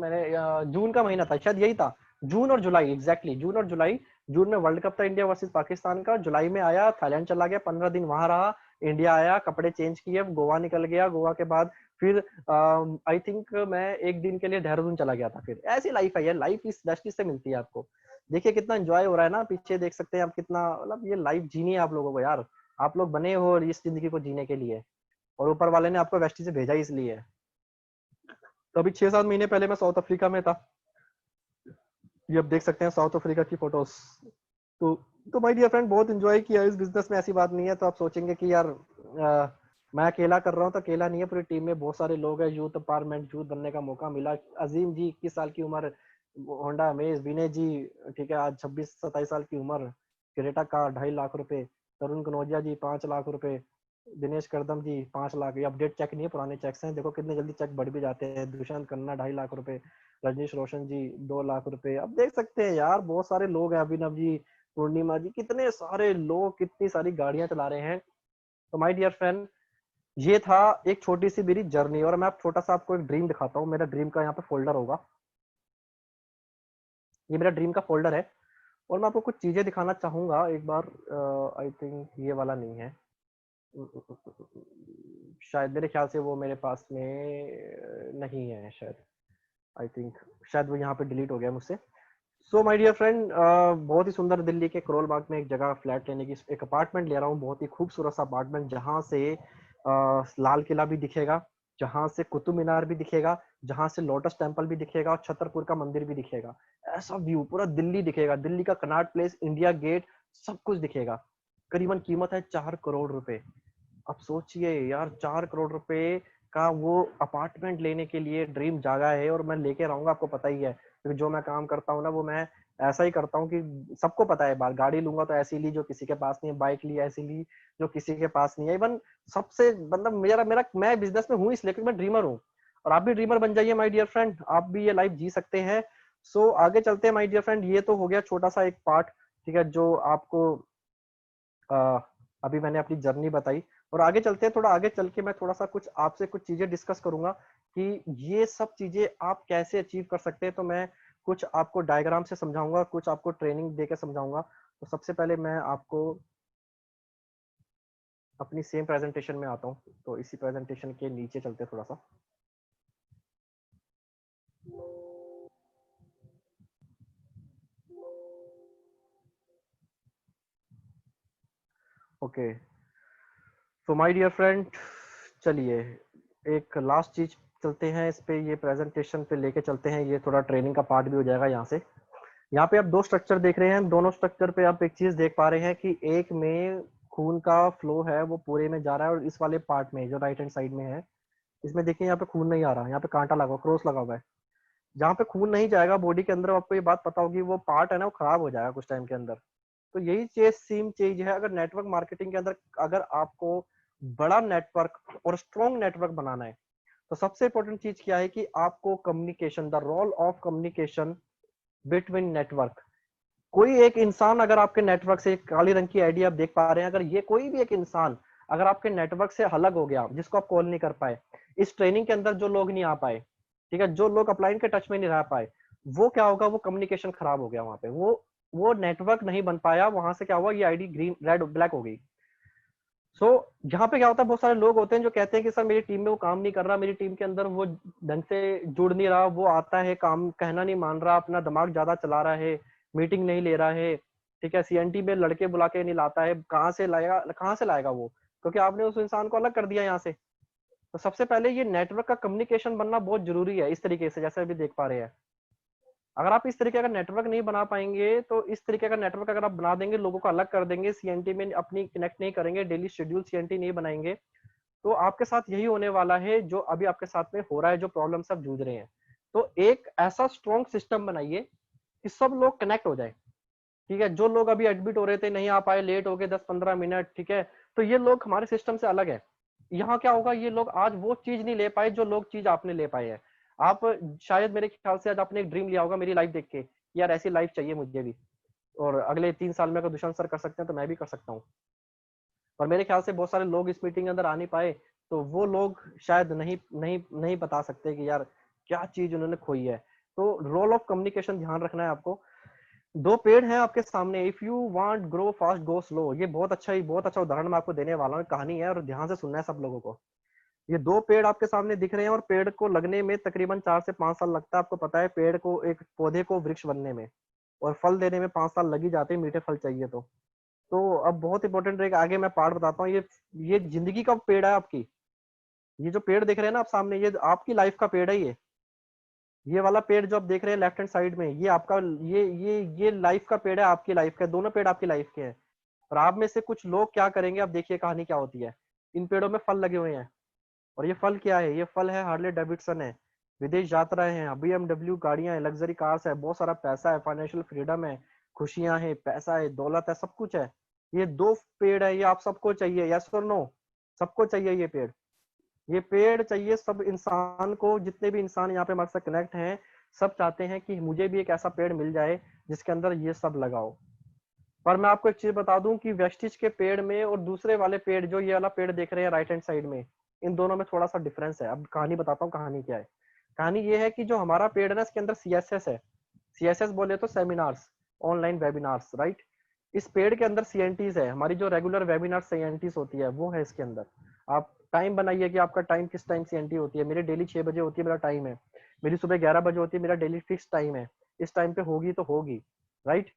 जून का महीना था शायद, यही था, जून और जुलाई, एग्जैक्टली जून और जुलाई। जून में वर्ल्ड कप था इंडिया वर्सेस पाकिस्तान का, जुलाई में आया थाईलैंड चला गया, 15 दिन वहां रहा, इंडिया आया, कपड़े चेंज किए, गोवा निकल गया, गोवा के बाद फिर आई थिंक मैं 1 दिन के लिए देहरादून चला गया था। फिर ऐसी लाइफ है यार, लाइफ इस दृष्टि से मिलती है आपको। देखिए कितना एंजॉय हो रहा है ना, पीछे देख सकते हैं आप कितना, मतलब ये लाइफ जीनी है आप लोगों को यार। आप लोग बने हो इस जिंदगी को जीने के लिए, और ऊपर वाले ने आपको वेस्टी से भेजा ही इसलिए। तो अभी 6-7 महीने पहले मैं साउथ अफ्रीका में था, ये आप देख सकते हैं साउथ अफ्रीका की फोटोज। तो तो माय डियर फ्रेंड बहुत एंजॉय किया इस बिजनेस में, ऐसी बात नहीं है। तो आप सोचेंगे कि यार मैं अकेला कर रहा हूँ, तो अकेला नहीं है, पूरी टीम में बहुत सारे लोग हैं। यूथ पार्लियामेंट यूथ बनने का मौका मिला, अजीम जी 21 साल की उम्र, होंडा अमेज विनय जी, ठीक है, आज 26-27 साल की उम्र, क्रेटा कार 2.5 लाख रुपए, तरुण कनौजिया जी 5 लाख रुपए, दिनेश करदम जी 5 लाख। ये अपडेट चेक नहीं है, पुराने चेक्स हैं, देखो कितने जल्दी चेक बढ़ भी जाते हैं। दुष्यंत खन्ना 2.5 लाख रुपए, रजनीश रोशन जी 2 लाख रुपए। अब देख सकते हैं यार बहुत सारे लोग हैं, अभिनव जी, पूर्णिमा जी, कितने सारे लोग, कितनी सारी गाड़ियां चला रहे हैं। तो माय डियर फ्रेंड ये था एक छोटी सी मेरी जर्नी, और मैं छोटा सा आपको एक ड्रीम दिखाता हूँ। मेरा ड्रीम का यहाँ पे फोल्डर होगा, ये मेरा ड्रीम का फोल्डर है, और मैं आपको कुछ चीजें दिखाना चाहूंगा एक बार। आई थिंक ये वाला नहीं है, शायद मेरे ख्याल से वो मेरे पास में नहीं है शायद, आई थिंक शायद वो यहाँ पे डिलीट हो गया मुझसे। सो माय डियर फ्रेंड बहुत ही सुंदर दिल्ली के करोल बाग में एक जगह फ्लैट लेने की, एक अपार्टमेंट ले रहा हूँ, बहुत ही खूबसूरत सा अपार्टमेंट, जहाँ से लाल किला भी दिखेगा, जहाँ से कुतुब मीनार भी दिखेगा, जहाँ से लोटस टेम्पल भी दिखेगा, और छतरपुर का मंदिर भी दिखेगा। ऐसा व्यू पूरा दिल्ली दिखेगा, दिल्ली का कनॉट प्लेस, इंडिया गेट, सब कुछ दिखेगा। करीबन कीमत है 4 करोड़ रुपए। अब सोचिए यार 4 करोड़ रुपए का वो अपार्टमेंट लेने के लिए ड्रीम जागा है, और मैं लेके रहूंगा। आपको पता ही है क्योंकि जो मैं काम करता हूँ ना वो मैं ऐसा ही करता हूँ कि सबको पता है, बात गाड़ी लूंगा तो ऐसी ली जो किसी के पास नहीं है, बाइक ली ऐसी ली जो किसी के पास नहीं है। इवन सबसे मतलब मेरा मेरा मैं बिजनेस में हूँ इसलिए क्योंकि मैं ड्रीमर हूँ, और आप भी ड्रीमर बन जाइए माय डियर फ्रेंड, आप भी ये लाइफ जी सकते हैं। सो आगे चलते हैं माय डियर फ्रेंड, ये तो हो गया छोटा सा एक पार्ट, ठीक है, जो आपको अ, अभी मैंने अपनी जर्नी बताई। और आगे चलते हैं, थोड़ा आगे चल के मैं थोड़ा सा कुछ आपसे कुछ चीजें डिस्कस करूंगा कि ये सब चीजें आप कैसे अचीव कर सकते हैं। तो मैं कुछ आपको डायग्राम से समझाऊंगा, कुछ आपको ट्रेनिंग दे के समझाऊंगा। तो सबसे पहले मैं आपको अपनी सेम प्रेजेंटेशन में आता हूँ, तो इसी प्रेजेंटेशन के नीचे चलते हैं थोड़ा सा। ओके, तो माय डियर फ्रेंड चलिए एक लास्ट चीज चलते हैं इस पे, ये प्रेजेंटेशन पे लेके चलते हैं, ये थोड़ा ट्रेनिंग का पार्ट भी हो जाएगा यहाँ से। यहाँ पे आप दो स्ट्रक्चर देख रहे हैं, दोनों स्ट्रक्चर पे आप एक चीज देख पा रहे हैं कि एक में खून का फ्लो है वो पूरे में जा रहा है, और इस वाले पार्ट में जो राइट हैंड साइड में है इसमें देखिए यहाँ पे खून नहीं आ रहा, यहाँ पे कांटा लगा, क्रॉस लगा हुआ है। जहाँ पे खून नहीं जाएगा बॉडी के अंदर, आपको ये बात पता होगी, वो पार्ट है ना वो खराब हो जाएगा कुछ टाइम के अंदर। तो यही चीज सेम चीज है अगर नेटवर्क मार्केटिंग के अंदर, अगर आपको बड़ा नेटवर्क और स्ट्रॉन्ग नेटवर्क बनाना है, तो सबसे इंपॉर्टेंट चीज क्या है कि आपको communication, the role of communication between network. कोई एक इंसान अगर आपके नेटवर्क से, काली रंग की आईडी आप देख पा रहे हैं, अगर ये कोई भी एक इंसान अगर आपके नेटवर्क से अलग हो गया, जिसको आप कॉल नहीं कर पाए, इस ट्रेनिंग के अंदर जो लोग नहीं आ पाए, ठीक है, जो लोग अपलाइन के टच में नहीं रह पाए, वो क्या होगा, वो कम्युनिकेशन खराब हो गया वहां पे, वो नेटवर्क नहीं बन पाया, वहां से क्या हुआ, ये आईडी ग्रीन रेड ब्लैक हो गई। सो यहाँ पे क्या होता है, बहुत सारे लोग होते हैं जो कहते हैं कि सर मेरी टीम में वो काम नहीं कर रहा, मेरी टीम के अंदर वो ढंग से जुड़ नहीं रहा, वो आता है काम कहना नहीं मान रहा, अपना दिमाग ज्यादा चला रहा है, मीटिंग नहीं ले रहा है, ठीक है, सीएनटी में लड़के बुला के नहीं लाता है, कहाँ से लाएगा वो, क्योंकि आपने उस इंसान को अलग कर दिया यहाँ से। तो सबसे पहले ये नेटवर्क का कम्युनिकेशन बनना बहुत जरूरी है, इस तरीके से जैसे अभी देख पा रहे हैं। अगर आप इस तरीके का नेटवर्क नहीं बना पाएंगे, तो इस तरीके का नेटवर्क अगर आप बना देंगे, लोगों को अलग कर देंगे, सीएनटी में अपनी कनेक्ट नहीं करेंगे, डेली शेड्यूल सीएनटी नहीं बनाएंगे, तो आपके साथ यही होने वाला है जो अभी आपके साथ में हो रहा है, जो प्रॉब्लम से आप जूझ रहे हैं। तो एक ऐसा स्ट्रॉन्ग सिस्टम बनाइए कि सब लोग कनेक्ट हो जाए, ठीक है, जो लोग अभी एडमिट हो रहे थे, नहीं आ पाए, लेट हो गए 10-15 मिनट, ठीक है, तो ये लोग हमारे सिस्टम से अलग है। यहाँ क्या होगा, ये लोग आज वो चीज नहीं ले पाए जो लोग चीज आपने ले पाए है। आप शायद मेरे ख्याल से आज आपने एक ड्रीम लिया होगा मेरी लाइफ देख के, यार ऐसी लाइफ चाहिए मुझे भी, और अगले 3 साल में अगर दुष्यंत सर कर सकते हैं तो मैं भी कर सकता हूँ। और मेरे ख्याल से बहुत सारे लोग इस मीटिंग के अंदर आ नहीं पाए, तो वो लोग शायद नहीं नहीं नहीं बता सकते कि यार क्या चीज उन्होंने खोई है। तो रोल ऑफ कम्युनिकेशन ध्यान रखना है आपको। दो पेड़ हैं आपके सामने, if you want grow fast go slow, ये बहुत अच्छा उदाहरण मैं आपको देने वाला हूँ, कहानी है, और ध्यान से सुनना है सब लोगों को। ये दो पेड़ आपके सामने दिख रहे हैं, और पेड़ को लगने में तकरीबन 4 से 5 साल लगता है। आपको पता है पेड़ को, एक पौधे को वृक्ष बनने में, और फल देने में 5 साल लग ही जाते हैं, मीठे फल चाहिए तो अब बहुत इंपॉर्टेंट है, आगे मैं पार्ट बताता हूँ। ये जिंदगी का पेड़ है आपकी। ये जो पेड़ देख रहे हैं ना आप सामने, ये आपकी लाइफ का पेड़ है। ये वाला पेड़ जो आप देख रहे हैं लेफ्ट हैंड साइड में, ये आपका, ये लाइफ का पेड़ है, आपकी लाइफ का। दोनों पेड़ आपकी लाइफ के हैं। और आप में से कुछ लोग क्या करेंगे, अब देखिए कहानी क्या होती है। इन पेड़ों में फल लगे हुए हैं, और ये फल क्या है, ये फल है हार्ले डेविडसन है, विदेश यात्राएं हैं, बीएमडब्ल्यू गाड़ियां हैं, लग्जरी कार्स है, बहुत सारा पैसा है, फाइनेंशियल फ्रीडम है, खुशियां हैं, पैसा है, दौलत है, सब कुछ है। ये दो पेड़ है, ये आप सबको चाहिए, यस और नो? सबको चाहिए ये पेड़ चाहिए सब इंसान को, जितने भी इंसान यहाँ पे हमारे साथ कनेक्ट हैं, सब चाहते हैं कि मुझे भी एक ऐसा पेड़ मिल जाए जिसके अंदर ये सब लगाओ। पर मैं आपको एक चीज बता दूं कि वेस्टिज के पेड़ में और दूसरे वाले पेड़, जो ये वाला पेड़ देख रहे हैं राइट हैंड साइड में, इन दोनों में थोड़ा सा डिफरेंस है। अब कहानी बताता हूँ, कहानी क्या है। कहानी ये है कि जो हमारा पेड़ है ना, इसके अंदर सीएसएस है। सीएसएस बोले तो सेमिनार्स, ऑनलाइन वेबिनार्स, राइट। इस पेड़ के अंदर सीएनटीज है, हमारी जो रेगुलर वेबिनार सीएनटीज होती है वो है इसके अंदर। आप टाइम बनाइए कि आपका टाइम किस टाइम सीएनटी होती है। मेरी डेली 6 बजे होती है, मेरा टाइम है। मेरी सुबह 11 बजे होती है, मेरा डेली फिक्स टाइम है। इस टाइम पे होगी तो होगी, राइट।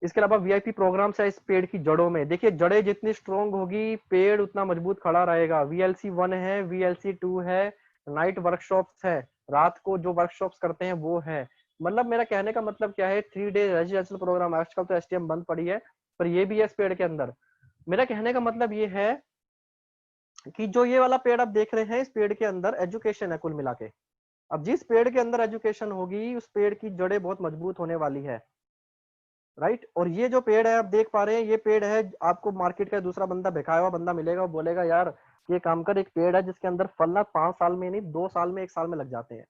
इसके अलावा वीआईपी प्रोग्राम्स है इस पेड़ की जड़ों में। देखिए जड़ें जितनी स्ट्रोंग होगी, पेड़ उतना मजबूत खड़ा रहेगा। वीएलसी 1 है, वीएलसी 2 है, नाइट वर्कशॉप्स है, रात को जो वर्कशॉप्स करते हैं वो है। मतलब मेरा कहने का मतलब क्या है, 3 डे रेजिडेंशियल प्रोग्राम, आजकल तो एसटीएम बंद पड़ी है, पर ये भी है इस पेड़ के अंदर। मेरा कहने का मतलब ये है कि जो ये वाला पेड़ आप देख रहे हैं, इस पेड़ के अंदर एजुकेशन है कुल मिला के। अब जिस पेड़ के अंदर एजुकेशन होगी, उस पेड़ की जड़ें बहुत मजबूत होने वाली है, राइट। और ये जो पेड़ है आप देख पा रहे हैं, ये पेड़ है, आपको मार्केट का दूसरा बंदा, बेखाया हुआ बंदा मिलेगा, वो बोलेगा यार ये काम कर, एक पेड़ है जिसके अंदर फल ना 5 साल में नहीं, 2 साल में, 1 साल में लग जाते हैं।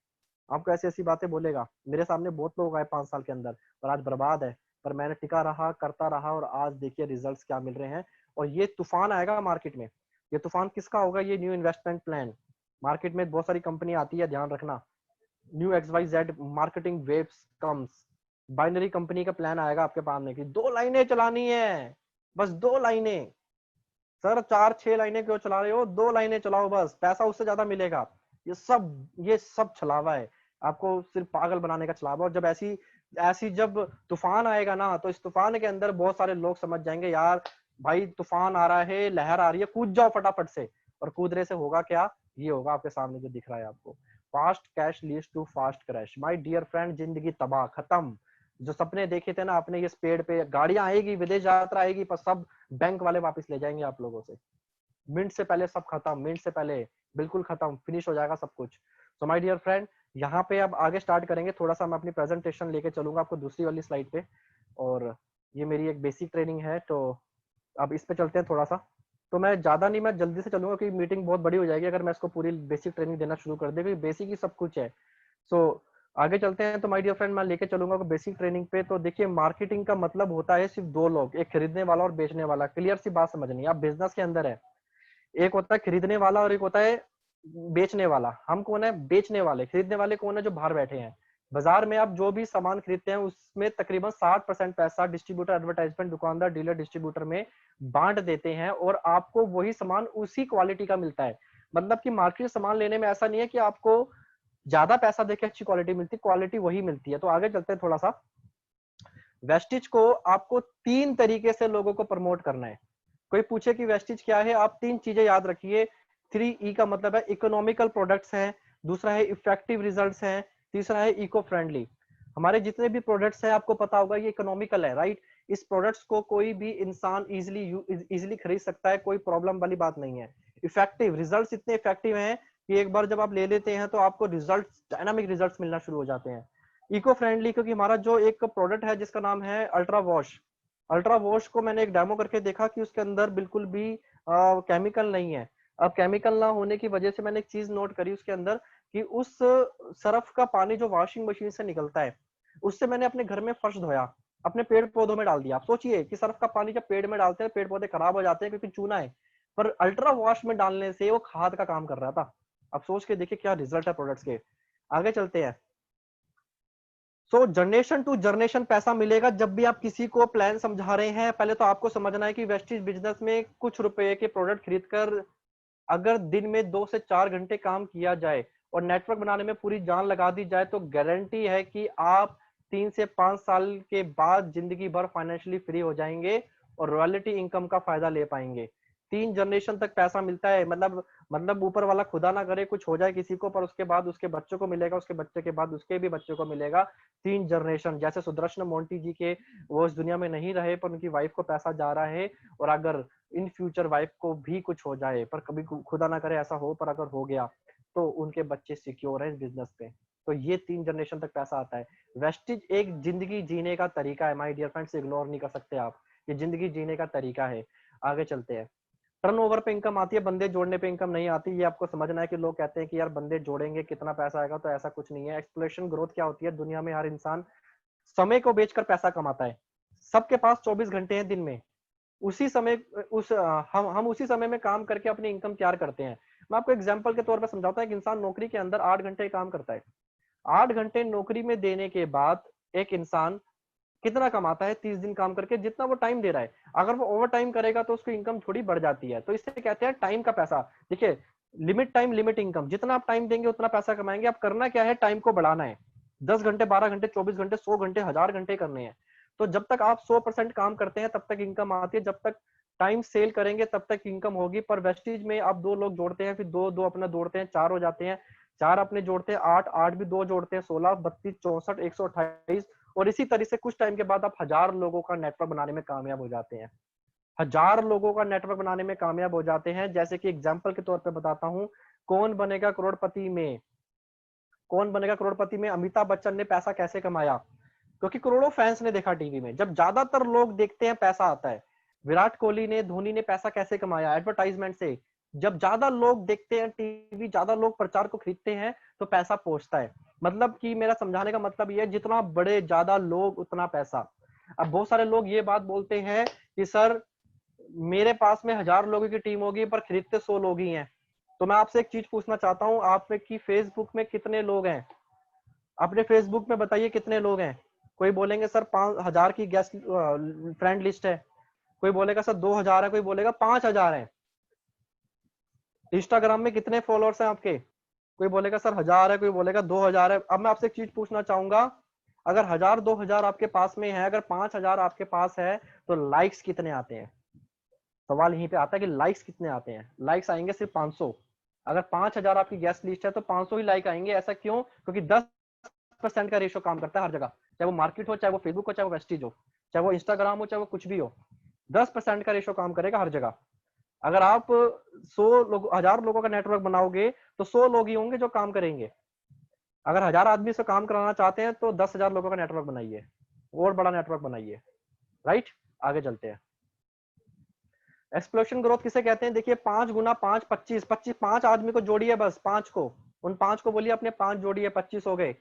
आपको ऐसी ऐसी बातें बोलेगा। मेरे सामने बहुत लोग आए 5 साल के अंदर, और आज बर्बाद है। पर मैंने टिका रहा, करता रहा, और आज देखिए रिजल्ट्स क्या मिल रहे हैं। और ये तूफान आएगा मार्केट में। ये तूफान किसका होगा, ये न्यू इन्वेस्टमेंट प्लान। मार्केट में बहुत सारी कंपनी आती है, ध्यान रखना। New XYZ marketing waves comes. Binary company का प्लान आएगा आपके सामने की 2 लाइनें चलानी है, बस 2 लाइनें। सर 4-6 लाइनें क्यों चला रहे हो, 2 लाइनें चलाओ बस, पैसा उससे ज्यादा मिलेगा। ये सब छलावा है, आपको सिर्फ पागल बनाने का छलावा। और जब ऐसी ऐसी जब तूफान आएगा ना, तो इस तूफान के अंदर बहुत सारे लोग समझ जाएंगे यार भाई तूफान आ रहा है, लहर आ रही है, कूद जाओ फटाफट से। और कूदने से होगा क्या, ये होगा आपके सामने जो दिख रहा है आपको। Fast cash leads to fast crash. My dear friend, जिंदगी तबाह खत्म। जो सपने देखे थे ना आपने, ये पेड़ पे गाड़ियां आएगी, विदेश यात्रा आएगी, पर सब बैंक वाले वापस ले जाएंगे आप लोगों से। मिनट से पहले सब खत्म, मिनट से पहले बिल्कुल खत्म, फिनिश हो जाएगा सब कुछ। सो माय डियर फ्रेंड, यहाँ पे अब आगे स्टार्ट करेंगे। थोड़ा सा मैं अपनी प्रेजेंटेशन लेके चलूंगा आपको दूसरी वाली स्लाइड पे। और ये मेरी एक बेसिक ट्रेनिंग है, तो अब इस पे चलते हैं थोड़ा सा। तो मैं ज्यादा नहीं, मैं जल्दी से चलूंगा क्योंकि मीटिंग बहुत बड़ी हो जाएगी अगर मैं इसको पूरी बेसिक ट्रेनिंग देना शुरू कर दे, क्योंकि बेसिक ही सब कुछ है। सो आगे चलते हैं तो माय डियर फ्रेंड मैं लेके चलूंगा बेसिक ट्रेनिंग पे। तो देखिए मार्केटिंग का मतलब होता है सिर्फ दो लोग, एक खरीदने वाला और बेचने वाला। क्लियर सी बात समझनी है, आप बिजनेस के अंदर है, एक होता है खरीदने वाला और एक होता है बेचने वाला। हम कौन है? बेचने वाले। खरीदने वाले कौन है? जो बाहर बैठे हैं। बाजार में आप जो भी सामान खरीदते हैं उसमें तकरीबन 60% पैसा डिस्ट्रीब्यूटर, एडवर्टाइजमेंट, दुकानदार, डीलर, डिस्ट्रीब्यूटर में बांट देते हैं और आपको वही सामान उसी क्वालिटी का मिलता है। मतलब कि मार्केट सामान लेने में ऐसा नहीं है कि आपको ज्यादा पैसा देके अच्छी क्वालिटी मिलती, क्वालिटी वही मिलती है। तो आगे चलते हैं थोड़ा सा। वेस्टिज को आपको 3 तरीके से लोगों को प्रमोट करना है। कोई पूछे कि वेस्टिज क्या है, आप 3 चीजें याद रखिए। 3E का मतलब है इकोनॉमिकल प्रोडक्ट्स है, दूसरा है इफेक्टिव रिजल्ट्स है, तीसरा है इको फ्रेंडली। हमारे जितने भी प्रोडक्ट्स हैं आपको पता होगा ये इकोनॉमिकल है, राइट। इस प्रोडक्ट्स को कोई भी इंसान इजीली खरीद सकता है, कोई प्रॉब्लम वाली बात नहीं है। इफेक्टिव रिजल्ट्स इतने इफेक्टिव हैं कि एक बार जब आप ले लेते हैं तो आपको रिजल्ट्स, डायनामिक रिजल्ट्स मिलना शुरू हो जाते हैं। इको फ्रेंडली क्योंकि हमारा जो एक प्रोडक्ट है जिसका नाम है अल्ट्रा वॉश, अल्ट्रा वॉश को मैंने एक डेमो करके देखा कि उसके अंदर बिल्कुल भी केमिकल नहीं है। अब केमिकल ना होने की वजह से मैंने एक चीज नोट करी उसके अंदर कि उस सर्फ का पानी जो वॉशिंग मशीन से निकलता है उससे मैंने अपने घर में फर्श धोया, अपने पेड़ पौधों में डाल दिया। आप सोचिए कि सर्फ का पानी जब पेड़ में डालते हैं पेड़ पौधे खराब हो जाते हैं क्योंकि चूना है, पर अल्ट्रा वॉश में डालने से वो खाद का काम कर रहा था। अब सोच के देखिए क्या रिजल्ट है प्रोडक्ट्स के। आगे चलते हैं। सो जनरेशन टू जनरेशन पैसा मिलेगा जब भी आप किसी को प्लान समझा रहे हैं। पहले तो आपको समझना है कि वेस्टिज बिजनेस में कुछ रुपए के प्रोडक्ट खरीदकर अगर दिन में 2 से 4 घंटे काम किया जाए और नेटवर्क बनाने में पूरी जान लगा दी जाए तो गारंटी है कि आप 3 से 5 साल के बाद जिंदगी भर फाइनेंशियली फ्री हो जाएंगे और रॉयल्टी इनकम का फायदा ले पाएंगे। 3 जनरेशन तक पैसा मिलता है, मतलब ऊपर वाला खुदा ना करे कुछ हो जाए किसी को, पर उसके बाद उसके बच्चों को मिलेगा, उसके बच्चे के बाद उसके भी बच्चों को मिलेगा। 3 जनरेशन। जैसे सुदर्शन मोंटी जी के, वो इस दुनिया में नहीं रहे पर उनकी वाइफ को पैसा जा रहा है, और अगर इन फ्यूचर वाइफ को भी कुछ हो जाए, पर कभी खुदा ना करे ऐसा हो, पर अगर हो गया तो उनके बच्चे सिक्योर है इस बिजनेस पे। तो ये 3 जनरेशन तक पैसा आता है। वेस्टिज एक जिंदगी जीने का तरीका है माय डियर फ्रेंड्स, इग्नोर नहीं कर सकते आप। ये जिंदगी जीने का तरीका है। आगे चलते हैं। टर्नओवर पे इनकम आती है, बंदे जोड़ने पे इनकम नहीं आती। ये आपको समझना है कि लोग कहते हैं कि यार बंदे जोड़ेंगे कितना पैसा आएगा, तो ऐसा कुछ नहीं है। एक्सप्लोरेशन ग्रोथ क्या होती है? दुनिया में हर इंसान समय को बेचकर पैसा कमाता है। सबके पास 24 घंटे हैं दिन में, उसी समय हम उसी समय में काम करके अपनी इनकम तैयार करते हैं। मैं आपको एग्जांपल के तौर पर समझाता हूं। एक इंसान नौकरी के अंदर 8 घंटे काम करता है। 8 घंटे नौकरी में देने के बाद एक इंसान कितना कमाता है 30 दिन काम करके? जितना वो टाइम दे रहा है। अगर वो ओवर टाइम करेगा तो उसकी इनकम थोड़ी बढ़ जाती है। तो इससे कहते हैं टाइम का पैसा। देखिए, लिमिट टाइम लिमिट इनकम, जितना आप टाइम देंगे उतना पैसा कमाएंगे। आप करना क्या है? टाइम को बढ़ाना है। 10 घंटे, 12 घंटे, 24 घंटे, 100 घंटे, 1000 घंटे करने हैं। तो जब तक आप 100% काम करते हैं तब तक इनकम आती है। जब तक टाइम सेल करेंगे तब तक इनकम होगी। पर वेस्टिज में आप 2 लोग जोड़ते हैं, फिर दो दो अपना जोड़ते हैं, 4 हो जाते हैं। 4 अपने जोड़ते हैं, 8, 8 भी 2 जोड़ते हैं, 16, 32, 64, 128। और इसी तरह से कुछ टाइम के बाद आप 1000 लोगों का नेटवर्क बनाने में कामयाब हो जाते हैं। 1000 लोगों का नेटवर्क बनाने में कामयाब हो जाते हैं। जैसे कि एग्जांपल के तौर पे बताता हूं, कौन बनेगा करोड़पति में, कौन बनेगा करोड़पति में अमिताभ बच्चन ने पैसा कैसे कमाया? क्योंकि करोड़ों फैंस ने देखा टीवी में। जब ज्यादातर लोग देखते हैं पैसा आता है। विराट कोहली ने, धोनी ने पैसा कैसे कमाया? एडवर्टाइजमेंट से। जब ज्यादा लोग देखते हैं टीवी, ज्यादा लोग प्रचार को खरीदते हैं तो पैसा पहुंचता है। मतलब कि मेरा समझाने का मतलब ये है, जितना बड़े ज्यादा लोग उतना पैसा। अब बहुत सारे लोग ये बात बोलते हैं कि सर मेरे पास में 1000 लोगों की टीम होगी पर खरीदते 100 लोग ही हैं। तो मैं आपसे एक चीज पूछना चाहता हूं, आप में की फेसबुक में कितने लोग हैं? अपने फेसबुक में बताइए कितने लोग हैं? कोई बोलेंगे सर 5000 की गेस्ट फ्रेंड लिस्ट है, कोई बोलेगा सर 2000 है, कोई बोलेगा 5000 है। इंस्टाग्राम में कितने फॉलोअर्स हैं आपके? कोई बोलेगा सर 1000 है, कोई बोलेगा 2000 है। अब मैं आपसे एक चीज पूछना चाहूंगा, अगर 1000 2000 आपके पास में है, अगर 5000 आपके पास है, तो लाइक्स कितने आते हैं? सवाल यहीं पे आता है कि लाइक्स कितने आते हैं। लाइक्स आएंगे सिर्फ 500। अगर 5000 आपकी गेस्ट लिस्ट है तो 500 ही लाइक आएंगे। ऐसा क्यों? क्योंकि 10% का रेशो काम करता है हर जगह, चाहे वो मार्केट हो, चाहे वो फेसबुक हो, चाहे वो वेस्टिज हो, चाहे वो इंस्टाग्राम हो, चाहे वो कुछ भी हो। 10% का रेशो काम करेगा हर जगह। अगर आप 100 लोग, 1000 लोगों का नेटवर्क बनाओगे तो 100 लोग ही होंगे जो काम करेंगे। अगर 1000 आदमी से काम कराना चाहते हैं तो 10,000 लोगों का नेटवर्क बनाइए, और बड़ा नेटवर्क बनाइए। राइट। आगे चलते हैं। एक्सप्लोशन ग्रोथ किसे कहते हैं? देखिए, 5 गुना 5 25, 25 5 आदमी को जोड़िए, बस 5 को, उन 5 को बोलिए अपने 5 जोड़िए, 25 हो गए।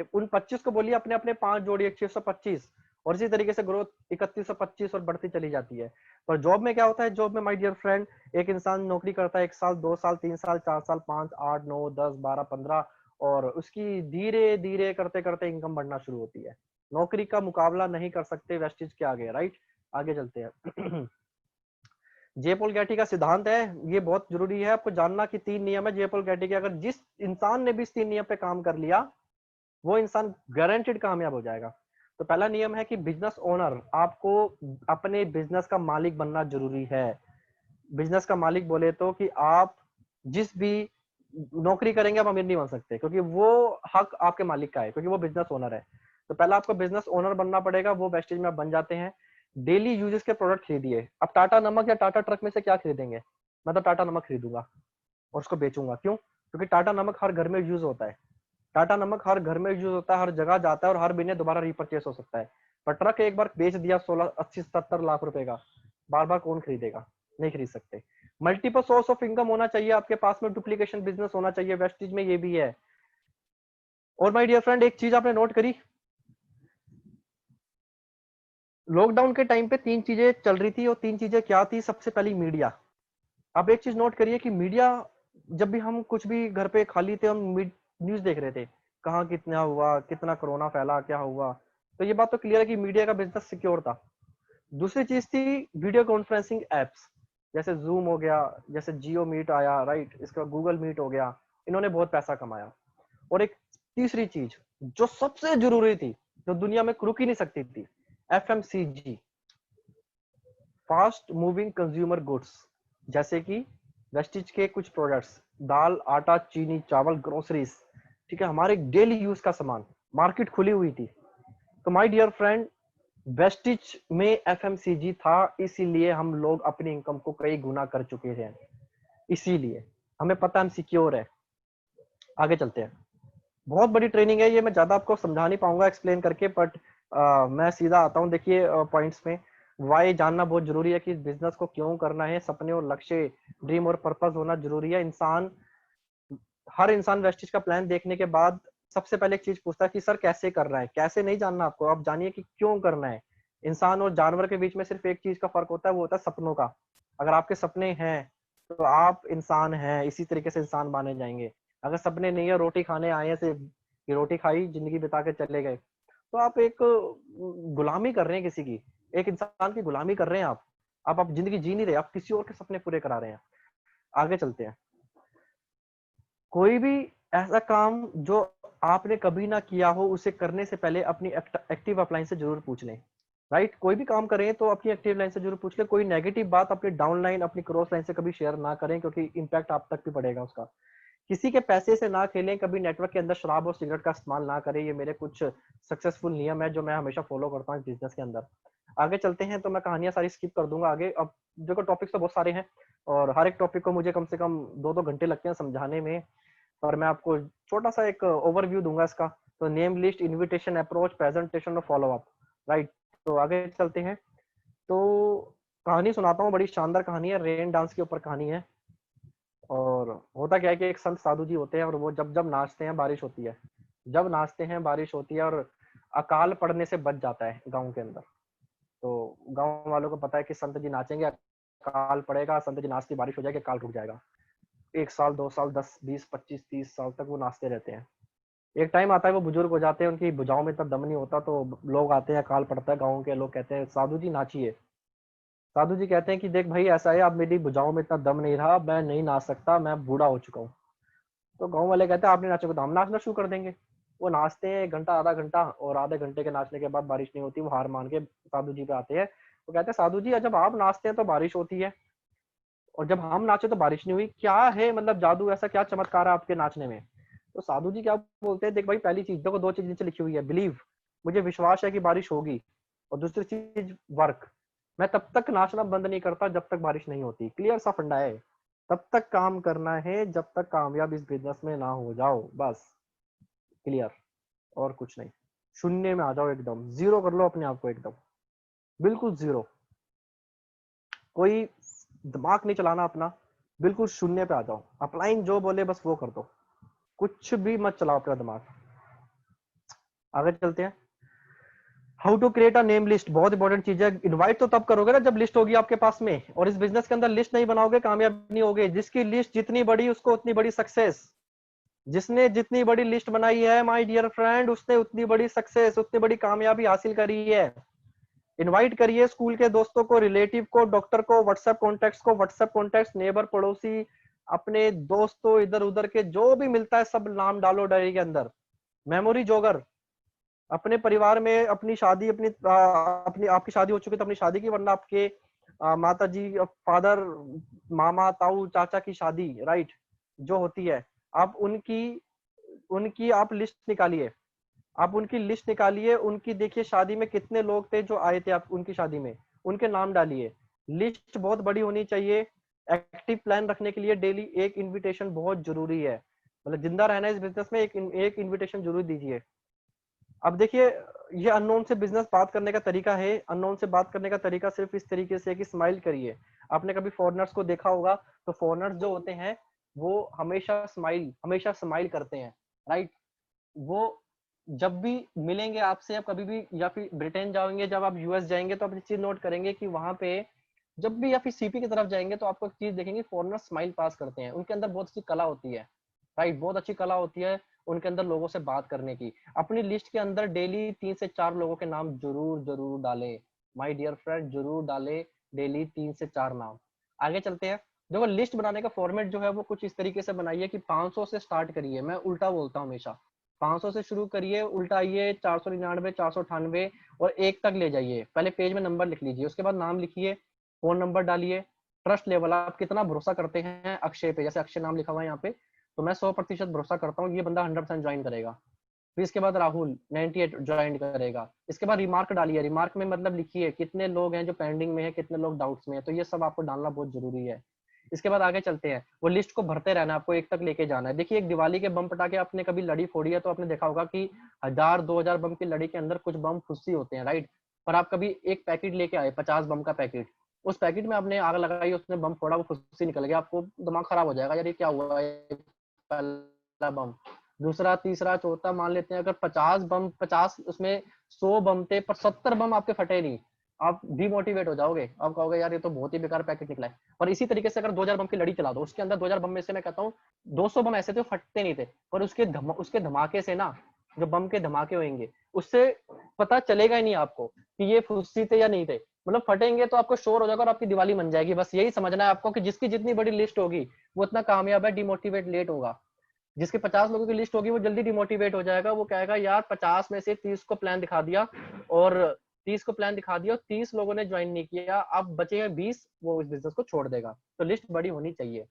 उन 25 को बोलिए अपने अपने 5 जोड़िए 625, और इसी तरीके से ग्रोथ 3125 और बढ़ती चली जाती है। पर जॉब में क्या होता है, जॉब में माय डियर फ्रेंड, एक इंसान नौकरी करता है 1 साल 2 साल 3 साल 4 साल 5 8 9 10 12 15, और उसकी धीरे धीरे करते करते इनकम बढ़ना शुरू होती है। नौकरी का मुकाबला नहीं कर सकते वेस्टिज के आगे, राइट। आगे चलते हैं। जे पॉल गैटी का सिद्धांत है, ये बहुत जरूरी है आपको जानना कि 3 नियम है जे पॉल गैटी के। अगर जिस इंसान ने भी इस 3 नियम पे काम कर लिया, वो इंसान गारंटेड कामयाब हो जाएगा। तो पहला नियम है कि बिजनेस ओनर, आपको अपने बिजनेस का मालिक बनना जरूरी है। बिजनेस का मालिक बोले तो कि आप जिस भी नौकरी करेंगे आप अमीर नहीं बन सकते, क्योंकि वो हक आपके मालिक का है, क्योंकि वो बिजनेस ओनर है। तो पहला आपको बिजनेस ओनर बनना पड़ेगा, वो वेस्टेज में आप बन जाते हैं। डेली यूजेस के प्रोडक्ट खरीदिए। अब टाटा नमक या टाटा ट्रक में से क्या खरीदेंगे? मैं तो टाटा नमक खरीदूंगा और उसको बेचूंगा। क्यों? क्योंकि टाटा नमक हर घर में यूज होता है। टाटा नमक हर घर में यूज होता है, हर जगह जाता है, और हर महीने दोबारा रिपर्चेस हो सकता है। पर ट्रक एक बार बेच दिया 16 80 70 लाख रुपए का, बार बार कौन खरीदेगा? नहीं खरीद सकते। मल्टीपल सोर्स ऑफ इनकम होना चाहिए आपके पास में, डुप्लीकेशन बिजनेस होना चाहिए, वेस्टेज में ये भी है। और माय डियर फ्रेंड, एक चीज आपने नोट करी, लॉकडाउन के टाइम पे 3 चीजें चल रही थी, और 3 चीजें क्या थी? सबसे पहली मीडिया। अब एक चीज नोट करिए कि मीडिया, जब भी हम कुछ भी घर पे खाली थे, हम न्यूज देख रहे थे, कहाँ कितना हुआ, कितना कोरोना फैला, क्या हुआ। तो ये बात तो क्लियर है कि मीडिया का बिजनेस सिक्योर था। दूसरी चीज थी वीडियो कॉन्फ्रेंसिंग एप्स, जैसे जूम हो गया, जैसे जियो मीट आया, राइट, इसका गूगल मीट हो गया, इन्होंने बहुत पैसा कमाया। और एक तीसरी चीज जो सबसे जरूरी थी, जो दुनिया में रुक ही नहीं सकती थी, FMCG, fast moving consumer goods, जैसे कि वेस्टिज के कुछ प्रोडक्ट्स, दाल आटा चीनी चावल ग्रोसरीज, ठीक है, हमारे डेली यूज का सामान, मार्केट खुली हुई थी। तो माय डियर फ्रेंड, वेस्टिज में एफएमसीजी था, इसीलिए हम लोग अपनी इनकम को कई गुना कर चुके हैं। इसीलिए हमें पता हम सिक्योर है। आगे चलते हैं। बहुत बड़ी ट्रेनिंग है ये, मैं ज्यादा आपको समझा नहीं पाऊंगा एक्सप्लेन करके, बट मैं सीधा आता हूँ। देखिए पॉइंट्स में वाई जानना बहुत जरूरी है कि बिजनेस को क्यों करना है, सपने और लक्ष्य, ड्रीम और पर्पस होना जरूरी है। इंसान, हर इंसान वेस्टिज का प्लान देखने के बाद सबसे पहले एक चीज पूछता है कि सर कैसे करना है। कैसे नहीं जानना आपको, आप जानिए कि क्यों करना है। इंसान और जानवर के बीच में सिर्फ एक चीज का फर्क होता है, वो होता है सपनों का। अगर आपके सपने हैं तो आप इंसान हैं, इसी तरीके से इंसान माने जाएंगे। अगर सपने नहीं है, रोटी खाने आए हैं सिर्फ, कि रोटी खाई जिंदगी बिता के चले गए, तो आप एक गुलामी कर रहे हैं किसी की, एक इंसान की गुलामी कर रहे हैं आप जिंदगी जी नहीं रहे, आप किसी और के सपने पूरे करा रहे हैं। आगे चलते हैं। कोई भी ऐसा काम जो आपने कभी ना किया हो, उसे करने से पहले अपनी एक्टिव अपलाइन से जरूर पूछ लें, राइट। कोई भी काम करें तो अपनी एक्टिव लाइन से जरूर पूछ लें। कोई नेगेटिव बात अपनी डाउन लाइन, अपनी क्रॉस लाइन से कभी शेयर ना करें, क्योंकि इम्पैक्ट आप तक भी पड़ेगा उसका। किसी के पैसे से ना खेलें, कभी नेटवर्क के अंदर शराब और सिगरेट का इस्तेमाल ना करें। ये मेरे कुछ सक्सेसफुल नियम है जो मैं हमेशा फॉलो करता हूँ बिजनेस के अंदर। आगे चलते हैं, तो मैं कहानियां सारी स्किप कर दूंगा आगे। अब देखो टॉपिक्स तो बहुत सारे हैं, और हर एक टॉपिक को मुझे कम से कम 2-2 घंटे लगते हैं समझाने में, और मैं आपको छोटा सा एक ओवरव्यू दूंगा इसका। तो name list, invitation, approach, presentation और फॉलो अप, राइट। तो आगे चलते हैं। तो कहानी सुनाता हूँ, बड़ी शानदार कहानी है, रेन डांस के ऊपर कहानी है। और होता क्या है कि एक संत साधु जी होते हैं, और वो जब जब नाचते हैं बारिश होती है, जब नाचते हैं बारिश होती है, और अकाल पड़ने से बच जाता है गाँव के अंदर। तो गाँव वालों को पता है कि संत जी नाचेंगे, अकाल पड़ेगा, संत जी नाचती बारिश हो जाएगी, अकाल रुक जाएगा। 1 साल 2 साल 10 20 25 30 साल तक वो नाचते रहते हैं। एक टाइम आता है वो बुजुर्ग हो जाते हैं, उनकी भुजाओं में इतना दम नहीं होता, तो लोग आते हैं, अकाल पड़ता है, गाँव के लोग कहते हैं साधु जी नाचिए। साधु जी कहते हैं कि देख भाई ऐसा है, अब मेरी भुजाओं में इतना दम नहीं रहा, मैं नहीं नाच सकता, मैं बूढ़ा हो चुका हूँ। तो गाँव वाले कहते हैं आप नहीं नाचोगे तो हम नाचना शुरू कर देंगे। वो नाचते हैं 1 घंटा आधा घंटा, और आधे घंटे के नाचने के बाद बारिश नहीं होती, वो हार मान के साधु जी पे आते हैं। वो कहते हैं साधु जी जब आप नाचते हैं तो बारिश होती है, और जब हम नाचे तो बारिश नहीं हुई, क्या है मतलब जादू, ऐसा क्या चमत्कार है आपके नाचने में? तो साधु जी क्या बोलते हैं, देख भाई पहली चीज देखो, 2 चीज नीचे लिखी हुई है, बिलीव, मुझे विश्वास है कि बारिश होगी, और दूसरी चीज वर्क, मैं तब तक नाचना बंद नहीं करता जब तक बारिश नहीं होती। क्लियर सा फंडा है, तब तक काम करना है जब तक कामयाब इस बिजनेस में ना हो जाओ, बस। क्लियर, और कुछ नहीं। शून्य में आ जाओ, एकदम जीरो कर लो अपने आप को, एकदम बिल्कुल जीरो। कोई दिमाग नहीं चलाना अपना, बिल्कुल शून्य पे आ जाओ। अपलाइन जो बोले बस वो कर दो, कुछ भी मत चलाओ अपना दिमाग। आगे चलते हैं। How to create a name list, बहुत इंपॉर्टेंट चीज है। इनवाइट तो तब करोगे ना जब लिस्ट होगी आपके पास में, और इस बिजनेस के अंदर लिस्ट नहीं बनाओगे कामयाब नहीं होगे। जिसकी लिस्ट जितनी बड़ी उसको उतनी बड़ी सक्सेस। जिसने जितनी बड़ी लिस्ट बनाई है माय डियर फ्रेंड, उसने उतनी बड़ी सक्सेस, उतनी बड़ी कामयाबी हासिल करी है। इनवाइट करिए स्कूल के दोस्तों को, रिलेटिव को, डॉक्टर को, व्हाट्सएप कॉन्टेक्ट्स, नेबर, पड़ोसी, अपने दोस्तों इधर उधर के जो भी मिलता है सब नाम डालो डायरी के अंदर। मेमोरी जोगर, अपने परिवार में अपनी शादी, अपनी आपकी शादी हो चुकी तो अपनी शादी की, वरना आपके माता जी, फादर, मामा, ताऊ, चाचा की शादी, राइट, जो होती है, आप उनकी उनकी आप लिस्ट निकालिए। आप उनकी लिस्ट निकालिए, उनकी देखिए शादी में कितने लोग थे जो आए थे आप उनकी शादी में, उनके नाम डालिए। लिस्ट बहुत बड़ी होनी चाहिए। एक्टिव प्लान रखने के लिए डेली एक इनविटेशन बहुत जरूरी है। मतलब जिंदा रहना है इस बिजनेस में, एक इनविटेशन जरूर दीजिए। अब देखिए, ये अननोन से बिजनेस बात करने का तरीका है। अननोन से बात करने का तरीका सिर्फ इस तरीके से है कि स्माइल करिए। आपने कभी फॉरेनर्स को देखा होगा, तो फॉरेनर्स जो होते हैं वो हमेशा स्माइल करते हैं, राइट। वो जब भी मिलेंगे आपसे, आप कभी भी, या फिर ब्रिटेन जाएंगे, जब आप यूएस जाएंगे, तो आप एक चीज नोट करेंगे कि वहां पे जब भी, या फिर सीपी की तरफ जाएंगे, तो आपको एक चीज देखेंगे, फॉरेनर स्माइल पास करते हैं। उनके अंदर बहुत अच्छी कला होती है, राइट, बहुत अच्छी कला होती है उनके अंदर लोगों से बात करने की। अपनी लिस्ट के अंदर डेली 3 से 4 लोगों के नाम जरूर जरूर डाले, माय डियर फ्रेंड, जरूर डाले डेली 3 से 4 नाम। आगे चलते हैं। देखो, लिस्ट बनाने का फॉर्मेट जो है वो कुछ इस तरीके से बनाइए कि 500 से स्टार्ट करिए। मैं उल्टा बोलता हूँ हमेशा, 500 से शुरू करिए, उल्टा आइए 499, 498 और 1 तक ले जाइए। पहले पेज में नंबर लिख लीजिए, उसके बाद नाम लिखिए, फोन नंबर डालिए, ट्रस्ट लेवल, आप कितना भरोसा करते हैं अक्षय पे। जैसे अक्षय नाम लिखा हुआ है यहाँ पे, तो मैं 100% भरोसा करता हूँ ये बंदा 100% ज्वाइन करेगा। फिर इसके बाद राहुल 98 ज्वाइन करेगा। इसके बाद रिमार्क डालिए, रिमार्क में मतलब लिखिए कितने लोग हैं जो पेंडिंग में है, कितने लोग डाउट्स में है, तो ये सब आपको डालना बहुत जरूरी है। इसके बाद आगे चलते हैं। वो लिस्ट को भरते रहना, आपको 1 तक लेके जाना है। देखिए, एक दिवाली के बम पटाखे आपने कभी लड़ी फोड़ी है तो आपने देखा होगा कि 1000-2000 बम की लड़ी के अंदर कुछ बम फुस्सी होते हैं, राइट। पर आप कभी एक पैकेट लेके आए, 50 बम का पैकेट, उस पैकेट में आपने आग लगाई, उसने बम फोड़ा, वो फुस्सी निकल गया, आपको दिमाग खराब हो जाएगा, यार ये क्या हुआ है। पहला बम, दूसरा, तीसरा, चौथा, मान लेते हैं अगर 50 बम, 50 उसमें 100 बम थे पर 70 बम आपके फटे नहीं, आप डिमोटिवेट हो जाओगे। आप कहोगे यार ये तो बहुत ही बेकार पैकेट निकला है। और इसी तरीके से अगर 2000 बम की लड़ी चला दो, उसके अंदर 2000 बम में से मैं कहता हूँ 200 बम ऐसे थे फटते नहीं थे, पर उसके धमाके से ना, जो बम के धमाके होंगे उससे पता चलेगा ही नहीं आपको कि ये फुस्सी थे या नहीं थे। मतलब फटेंगे तो आपको शोर हो जाएगा और आपकी दिवाली बन जाएगी। बस यही समझना है आपको कि जिसकी जितनी बड़ी लिस्ट होगी वो उतना कामयाब है, डिमोटिवेट लेट होगा। जिसके 50 लोगों की लिस्ट होगी वो जल्दी डिमोटिवेट हो जाएगा, वो कहेगा यार 50 में से 30 को प्लान दिखा दिया, और 30 लोगों ने ज्वाइन नहीं किया, अब बचे हैं 20, वो इस बिजनेस को छोड़ देगा। तो लिस्ट बड़ी होनी चाहिए।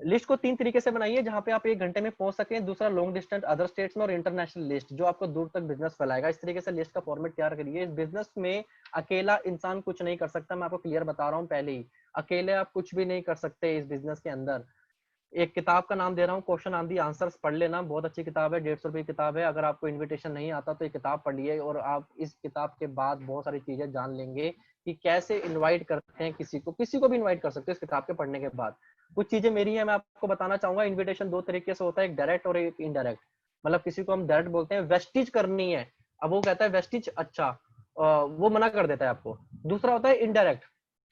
लिस्ट को 3 तरीके से बनाइए जहां पे आप 1 घंटे में पहुंच सकें। दूसरा, लॉन्ग डिस्टेंस अदर स्टेट्स में, और इंटरनेशनल लिस्ट जो आपको दूर तक बिजनेस फैलाएगा। इस तरीके से लिस्ट का फॉर्मेट तैयार करिए। इस बिजनेस में अकेला इंसान कुछ नहीं कर सकता, मैं आपको क्लियर बता रहा हूँ पहले ही। अकेले आप कुछ भी नहीं कर सकते इस बिजनेस के अंदर। एक किताब का नाम दे रहा हूँ, क्वेश्चन ऑन दी आंसर्स, पढ़ लेना, बहुत अच्छी किताब है, 150 रुपए की किताब है। अगर आपको इनविटेशन नहीं आता तो ये किताब पढ़िए, और आप इस किताब के बाद बहुत सारी चीजें जान लेंगे कि कैसे इनवाइट करते हैं किसी को भी इनवाइट कर सकते हो इस किताब के पढ़ने के बाद। कुछ चीजें मेरी है, मैं आपको बताना चाहूंगा। इन्विटेशन 2 तरीके से होता है, एक डायरेक्ट और एक इनडायरेक्ट। मतलब किसी को हम डायरेक्ट बोलते हैं, वेस्टिज करनी है, अब वो कहता है वेस्टिज, अच्छा, वो मना कर देता है आपको। दूसरा होता है इनडायरेक्ट।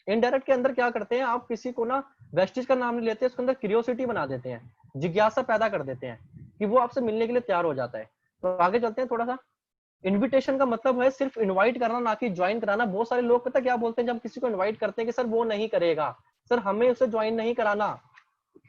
इनडायरेक्ट के अंदर क्या करते हैं, आप किसी को ना वेस्टिज का नाम नहीं लेते, उसके अंदर क्यूरियोसिटी बना देते हैं, जिज्ञासा पैदा कर देते हैं कि वो आपसे मिलने के लिए तैयार हो जाता है। तो आगे चलते हैं थोड़ा सा। इनविटेशन का मतलब है सिर्फ इनवाइट करना, ना कि ज्वाइन कराना। बहुत सारे लोग पता क्या बोलते हैं जब किसी को इनवाइट करते हैं कि सर वो नहीं करेगा। सर हमें उसे ज्वाइन नहीं कराना,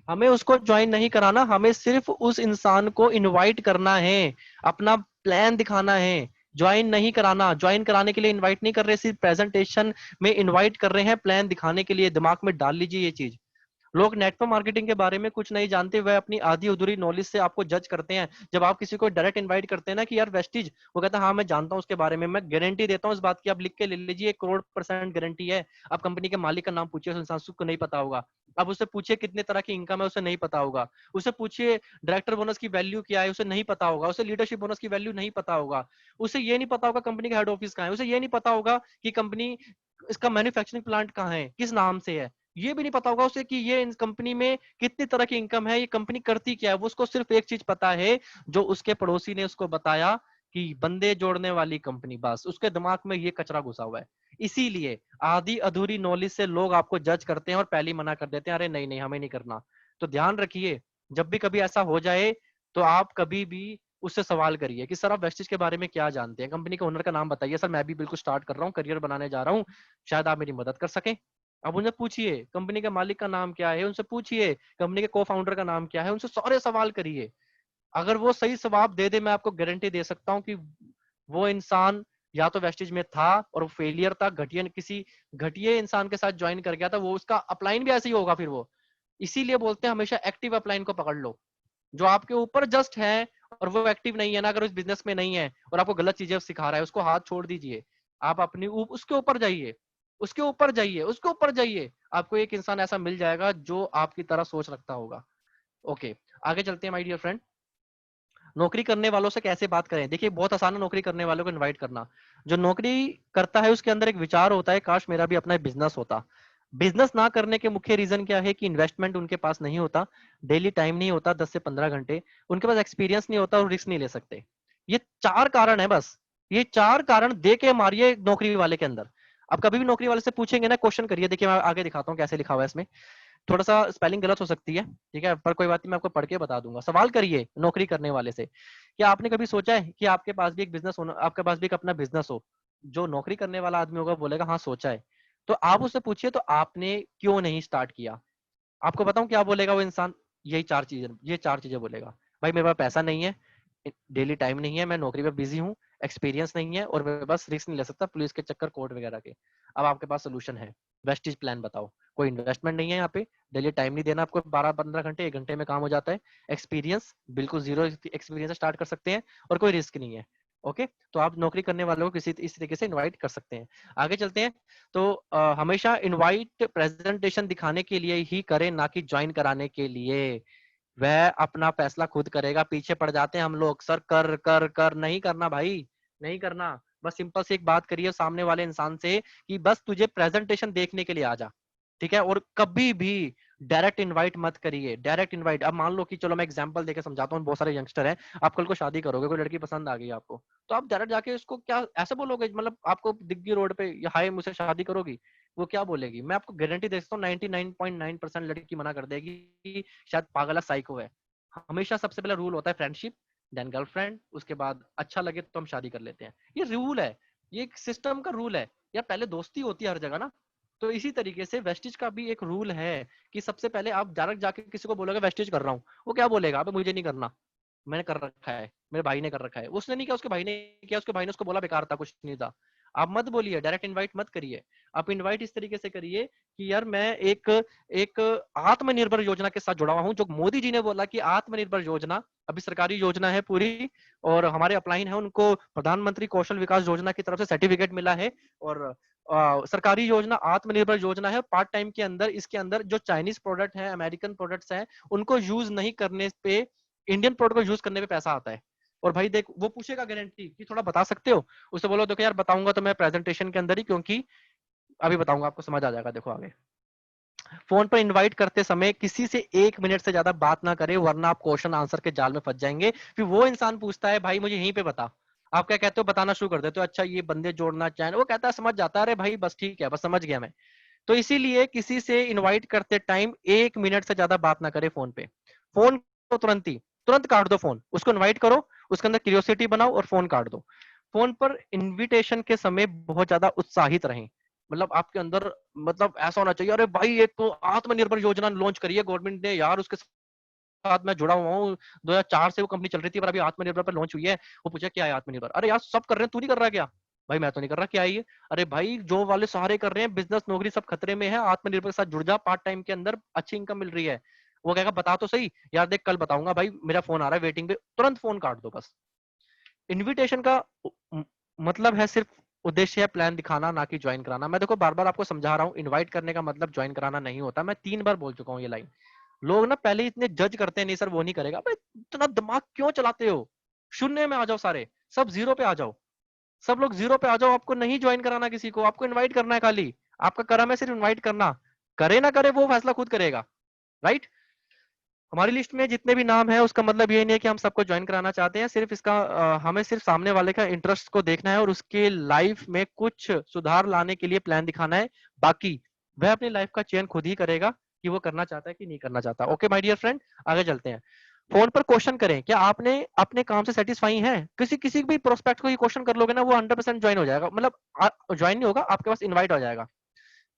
हमें उसको ज्वाइन नहीं कराना, हमें सिर्फ उस इंसान को इनवाइट करना है, अपना प्लान दिखाना है, ज्वाइन नहीं कराना। ज्वाइन कराने के लिए इनवाइट नहीं कर रहे, सिर्फ प्रेजेंटेशन में इनवाइट कर रहे हैं प्लान दिखाने के लिए। दिमाग में डाल लीजिए ये चीज। लोग नेटवर्क मार्केटिंग के बारे में कुछ नहीं जानते, वह अपनी आधी अधूरी नॉलेज से आपको जज करते हैं। जब आप किसी को डायरेक्ट इनवाइट करते हैं ना कि यार वेस्टिज, वो कहता है हाँ मैं जानता हूँ उसके बारे में, मैं गारंटी देता हूँ इस बात की, आप लिख के ले लीजिए, 1 करोड़% गारंटी है। आप कंपनी के मालिक का नाम पूछिए, उस इंसान को नहीं पता होगा। अब उससे पूछिए कितने तरह की इनकम है, उसे नहीं पता होगा। उसे पूछिए डायरेक्टर बोनस की वैल्यू क्या है, उसे नहीं पता होगा। उसे लीडरशिप बोनस की वैल्यू नहीं पता होगा। उसे ये नहीं पता होगा कंपनी का हेड ऑफिस कहाँ है। उसे ये नहीं पता होगा कि कंपनी, इसका मैन्युफैक्चरिंग प्लांट कहाँ है, किस नाम से है। ये भी नहीं पता होगा उसे कि ये इस कंपनी में कितनी तरह की इनकम है, ये कंपनी करती क्या है। वो उसको सिर्फ एक चीज पता है जो उसके पड़ोसी ने उसको बताया कि बंदे जोड़ने वाली कंपनी, बस उसके दिमाग में ये कचरा घुसा हुआ है। इसीलिए आधी अधूरी नॉलेज से लोग आपको जज करते हैं और पहले ही मना कर देते हैं, अरे नहीं नहीं हमें नहीं करना। तो ध्यान रखिए, जब भी कभी ऐसा हो जाए तो आप कभी भी उससे सवाल करिए कि सर आप वेस्टिज के बारे में क्या जानते हैं, कंपनी के ओनर का नाम बताइए, सर मैं भी बिल्कुल स्टार्ट कर रहा हूँ, करियर बनाने जा रहा हूँ, शायद आप मेरी मदद कर सकें। अब उनसे पूछिए कंपनी के मालिक का नाम क्या है, उनसे पूछिए कंपनी के को फाउंडर का नाम क्या है, उनसे सारे सवाल करिए। अगर वो सही जवाब दे दे, मैं आपको गारंटी दे सकता हूँ कि वो इंसान या तो वेस्टिज में था और वो फेलियर था, घटिया किसी घटिया इंसान के साथ ज्वाइन कर गया था, वो उसका अपलाइन भी ऐसे ही होगा फिर वो। इसीलिए बोलते हैं हमेशा एक्टिव अपलाइन को पकड़ लो, जो आपके ऊपर जस्ट है और वो एक्टिव नहीं है ना, अगर उस बिजनेस में नहीं है और आपको गलत चीजें सिखा रहा है, उसको हाथ छोड़ दीजिए। आप अपनी उसके ऊपर जाइए, उसके ऊपर जाइए, उसके ऊपर जाइए, आपको एक इंसान ऐसा मिल जाएगा जो आपकी तरह सोच रखता होगा। ओके, आगे चलते हैं माय डियर फ्रेंड। नौकरी करने वालों से कैसे बात करें? देखिए बहुत आसान है नौकरी करने वालों को इनवाइट करना। जो नौकरी करता है उसके अंदर एक विचार होता है, काश मेरा भी अपना बिजनेस होता। बिजनेस ना करने के मुख्य रीजन क्या है कि इन्वेस्टमेंट उनके पास नहीं होता, डेली टाइम नहीं होता 10 से 15 घंटे, उनके पास एक्सपीरियंस नहीं होता और रिस्क नहीं ले सकते। ये 4 कारण है बस। ये 4 कारण दे के मारिए नौकरी वाले के अंदर। अब कभी भी नौकरी वाले से पूछेंगे ना, क्वेश्चन करिए, देखिए मैं आगे दिखाता हूँ कैसे लिखा हुआ है इसमें। थोड़ा सा स्पेलिंग गलत हो सकती है, ठीक है, पर कोई बात नहीं, मैं आपको पढ़ के बता दूंगा। सवाल करिए नौकरी करने वाले से, क्या आपने कभी सोचा है कि आपके पास भी एक बिजनेस होना, आपके पास भी एक अपना बिजनेस हो? जो नौकरी करने वाला आदमी होगा बोलेगा हाँ सोचा है। तो आप उससे पूछिए तो आपने क्यों नहीं स्टार्ट किया। आपको बताऊं क्या बोलेगा वो इंसान? ये 4 चीजें बोलेगा। भाई मेरे पास पैसा नहीं है, डेली टाइम नहीं है, मैं नौकरी पे बिजी हूँ, एक्सपीरियंस नहीं है और मेरे पास रिस्क नहीं ले सकता पुलिस के चक्कर, कोर्ट वगैरह के। अब आपके पास सोल्यूशन है, वेस्टिज प्लान बताओ। कोई इन्वेस्टमेंट नहीं है यहाँ पे, डेली टाइम नहीं देना आपको, 12-15 घंटे, 1 घंटे में काम हो जाता है। एक्सपीरियंस बिल्कुल जीरो एक्सपीरियंस स्टार्ट कर सकते हैं और कोई रिस्क नहीं है। ओके, तो आप नौकरी करने वालों को किसी इस तरीके से इनवाइट कर सकते हैं। आगे चलते हैं। तो हमेशा इनवाइट प्रेजेंटेशन दिखाने के लिए ही करें, ना कि ज्वाइन कराने के लिए। वह अपना फैसला खुद करेगा। पीछे पड़ जाते हैं हम लोग, सर कर कर कर, नहीं करना भाई, नहीं करना। बस सिंपल से एक बात करिए सामने वाले इंसान से कि बस तुझे प्रेजेंटेशन देखने के लिए आ जा, ठीक है। और कभी भी डायरेक्ट इनवाइट मत करिए। डायरेक्ट इनवाइट, अब मान लो कि चलो मैं एग्जांपल देके समझाता हूँ, बहुत सारे यंगस्टर हैं, आप कल को शादी करोगे, कोई लड़की पसंद आ गई आपको, तो आप डायरेक्ट जाके उसको क्या ऐसे बोलोगे, मतलब आपको दिग्गी रोड पे, हाय मुझसे शादी करोगी, वो क्या बोलेगी? मैं आपको गारंटी दे सकता हूँ 99.9% लड़की मना कर देगी कि शायद पागल है, साइको है। हमेशा सबसे पहला रूल होता है फ्रेंडशिप, देन गर्लफ्रेंड, उसके बाद अच्छा लगे तो हम शादी कर लेते हैं। ये रूल है, ये एक सिस्टम का रूल है यार। पहले दोस्ती होती है हर जगह ना। तो इसी तरीके से वेस्टिज का भी एक रूल है कि सबसे पहले आप डायरेक्ट जाके किसी को बोलोगे वेस्टिज कर रहा हूँ, वो क्या बोलेगा? अबे मुझे नहीं करना, मैंने कर रखा है, मेरे भाई ने कर रखा है। उसने नहीं किया, उसके भाई ने किया, उसके भाई ने उसको बोला बेकार था, कुछ नहीं था। आप मत बोलिए, डायरेक्ट इनवाइट मत करिए। आप इनवाइट इस तरीके से करिए कि यार मैं एक एक आत्मनिर्भर योजना के साथ जुड़ा हुआ हूँ, जो मोदी जी ने बोला कि आत्मनिर्भर योजना अभी सरकारी योजना है पूरी, और हमारे अपलाइन है उनको प्रधानमंत्री कौशल विकास योजना की तरफ से सर्टिफिकेट मिला है। और सरकारी योजना आत्मनिर्भर योजना है। पार्ट टाइम के अंदर इसके अंदर जो चाइनीज प्रोडक्ट है, अमेरिकन प्रोडक्ट्स हैं, उनको यूज नहीं करने पे, इंडियन प्रोडक्ट को यूज करने पे पैसा आता है। और भाई देख, वो पूछेगा गारंटी कि थोड़ा बता सकते हो, उससे बोलो देखो यार बताऊंगा तो मैं प्रेजेंटेशन के अंदर ही, क्योंकि अभी बताऊंगा, आपको समझ आ जाएगा। देखो आगे, फोन पर इनवाइट करते समय किसी से 1 मिनट से ज्यादा बात ना करें, वरना आप क्वेश्चन आंसर के जाल में फंस जाएंगे। फिर वो इंसान पूछता है भाई मुझे यहीं पे बता, आप क्या कहते हो, बताना शुरू कर देते हो, अच्छा ये बंदे जोड़ना चाहें, वो कहता है समझ जाता है, अरे भाई बस ठीक है, बस समझ गया मैं। तो इसीलिए किसी से इनवाइट करते टाइम 1 मिनट से ज्यादा बात ना करें फोन पे। फोन को तुरंत काट दो फोन, उसको इनवाइट करो, उसके अंदर क्यूरियोसिटी बनाओ और फोन काट दो। फोन पर इनविटेशन के समय बहुत ज्यादा उत्साहित रहें, मतलब आपके अंदर, मतलब ऐसा होना चाहिए, अरे भाई एक तो आत्मनिर्भर योजना लॉन्च करी है गवर्नमेंट ने यार, उसके साथ मैं जुड़ा हुआ हूँ, 2004 से वो कंपनी चल रही थी, पर अभी आत्मनिर्भर पर लॉन्च हुई है। वो पूछा क्या है आत्मनिर्भर? अरे यार सब कर रहे हैं, तू नहीं कर रहा क्या? भाई मैं तो नहीं कर रहा, क्या है ये? अरे भाई जो वाले सारे कर रहे हैं, बिजनेस नौकरी सब खतरे में है, आत्मनिर्भर के साथ जुड़ जा, पार्ट टाइम के अंदर अच्छी इनकम मिल रही है। वो कहेगा बता तो सही यार, देख कल बताऊंगा भाई, मेरा फोन आ रहा है वेटिंग पे, तुरंत फोन काट दो बस। इनविटेशन का मतलब है सिर्फ उद्देश्य है प्लान दिखाना, ना कि ज्वाइन कराना। मैं देखो बार बार आपको समझा रहा हूँ, इनवाइट करने का मतलब ज्वाइन कराना नहीं होता। मैं 3 बार बोल चुका हूँ ये लाइन। लोग ना पहले इतने जज करते हैं, नहीं सर वो नहीं करेगा। भाई इतना दिमाग क्यों चलाते हो? शून्य में आ जाओ, सारे सब जीरो पे आ जाओ, सब लोग जीरो पे आ जाओ। आपको नहीं ज्वाइन कराना किसी को, आपको इनवाइट करना है खाली। आपका कर्म है सिर्फ इनवाइट करना। करे ना करे वो फैसला खुद करेगा, राइट। हमारी लिस्ट में जितने भी नाम है उसका मतलब ये नहीं है कि हम सबको ज्वाइन कराना चाहते हैं, सिर्फ इसका हमें सिर्फ सामने वाले का इंटरेस्ट को देखना है और उसके लाइफ में कुछ सुधार लाने के लिए प्लान दिखाना है। बाकी वह अपनी लाइफ का चयन खुद ही करेगा कि वो करना चाहता है कि नहीं करना चाहता। ओके माय डियर फ्रेंड, आगे चलते हैं। फोन पर क्वेश्चन करें, क्या आपने अपने काम से सेटिस्फाई हैं? किसी किसी भी प्रोस्पेक्ट को ये क्वेश्चन कर लोगे ना, वो 100% ज्वाइन हो जाएगा, मतलब ज्वाइन नहीं होगा, आपके पास इन्वाइट हो जाएगा।